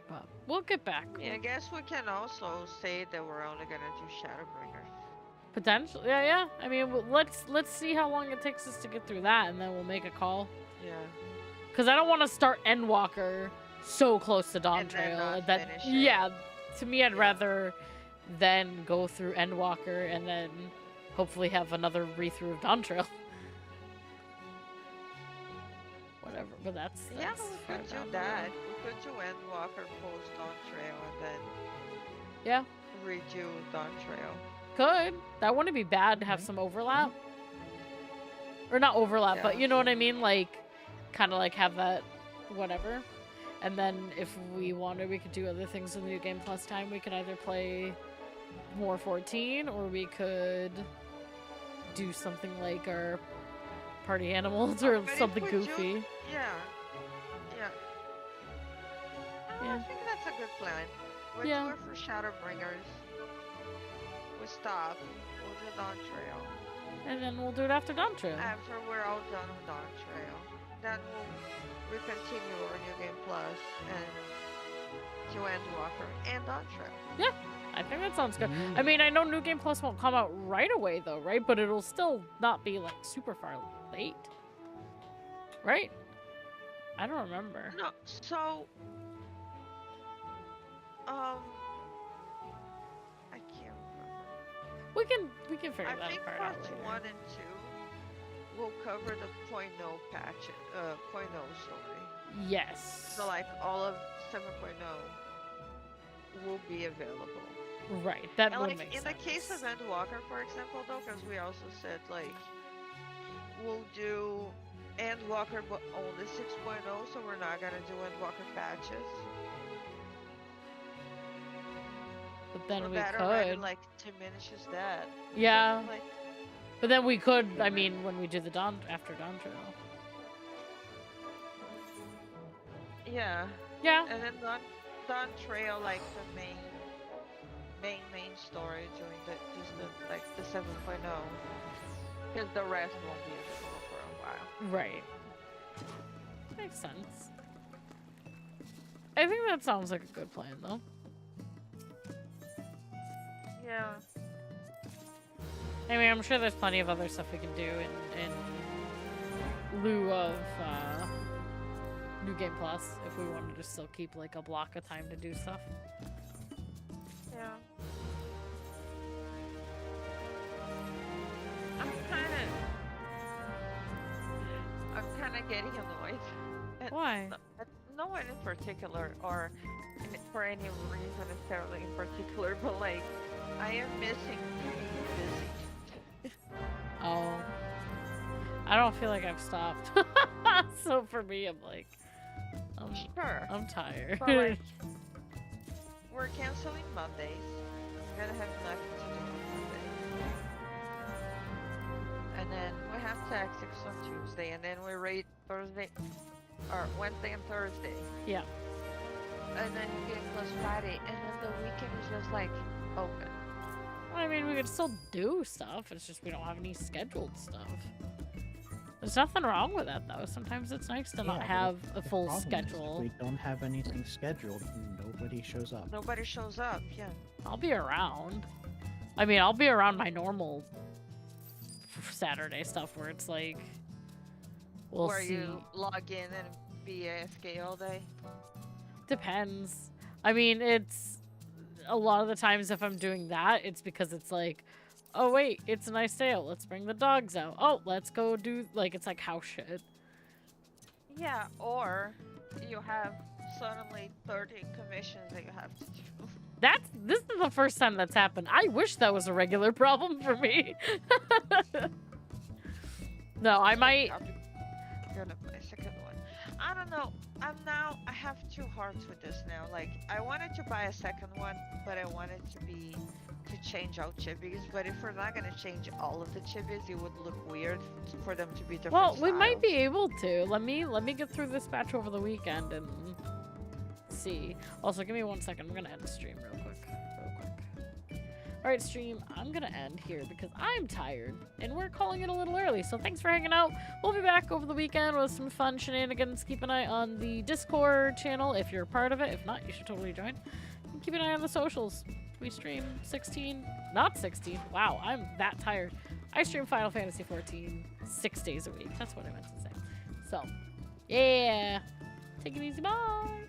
But we'll get back. Yeah, I guess we can also say that we're only gonna do Shadowbringers. Potentially, yeah. I mean, let's see how long it takes us to get through that, and then we'll make a call. Yeah. Because I don't want to start Endwalker so close to Dawn Trail. Yeah, to me, I'd rather then go through Endwalker and then hopefully have another read-through of Dawn Trail. Whatever, but that's yeah, we could do that. We could do Endwalker post Dawn Trail and then redo Dawn Trail. Could. That wouldn't be bad to have some overlap. Or not overlap, but you know what I mean? Like, kind of like have that whatever. And then if we wanted, we could do other things in the New Game Plus time. We could either play more 14, or we could do something like our party animals or something goofy. Yeah. I think that's a good plan. We'll do it for Shadowbringers. We stop. We'll do Dawn Trail. And then we'll do it after Dawn Trail. After we're all done with Dawn Trail. Then we'll continue our New Game Plus and do Endwalker and Dawn Trail. Yeah, I think that sounds good. I mean, I know New Game Plus won't come out right away though, right? But it'll still not be like super far late. Right? I don't remember. No, so I can't remember. We can figure that part out later. I think parts 1 and 2 will cover the 0.0 patch, 0.0 story. Yes. So like all of 7.0 will be available. Right. That and would like make in sense. the case of Endwalker, for example, though, because we also said like we'll do Endwalker but only 6.0, so we're not gonna do Endwalker patches. But then so we that could. Already, like diminishes that. Yeah. Like, but then we could, I mean, when we do the after Dawn Trail. Yeah. Yeah. And then Dawn Trail, like the main story during the 7.0, because the rest won't be available for a while. Right. Makes sense. I think that sounds like a good plan, though. Yeah. I mean, I'm sure there's plenty of other stuff we can do in lieu of New Game Plus if we wanted to still keep like a block of time to do stuff. Yeah. I'm kind of getting annoyed. Why? No one in particular, or for any reason necessarily in particular, but like, I am missing being busy. Oh. I don't feel like I've stopped. So for me, I'm like, Sure. I'm tired. But like, we're canceling Mondays. I'm gonna have nothing to do on Monday. And then we have tactics on Tuesday, and then we raid Thursday, or Wednesday and Thursday. Yeah. And then Game Plus Friday, and then the weekend is just like open. I mean, we could still do stuff. It's just we don't have any scheduled stuff. There's nothing wrong with that, though. Sometimes it's nice to not have a full schedule. We don't have anything scheduled. Nobody shows up. Nobody shows up, yeah. I'll be around. I mean, I'll be around my normal Saturday stuff where it's like, we'll where see. you log in and be AFK all day. Depends. I mean, it's a lot of the times if I'm doing that, it's because it's like, oh wait, it's a nice day out. Let's bring the dogs out. Oh, let's go do, like, it's like house shit. Yeah, or you have suddenly 30 commissions that you have to do. This is the first time that's happened. I wish that was a regular problem for me. No, I might. I'm gonna buy a second one. I don't know. I have two hearts with this now. Like, I wanted to buy a second one, but I wanted to change out chibis. But if we're not gonna change all of the chibis, it would look weird for them to be different. Well, we styles. might be able to. Let me get through this batch over the weekend and see. Also, give me 1 second. I'm gonna end the stream real quick. All right, stream. I'm gonna end here because I'm tired and we're calling it a little early. So thanks for hanging out. We'll be back over the weekend with some fun shenanigans. Keep an eye on the Discord channel if you're a part of it. If not, you should totally join. And keep an eye on the socials. We stream 16, not 16. Wow, I'm that tired. I stream Final Fantasy 14 6 days a week. That's what I meant to say. So, yeah. Take it easy. Bye.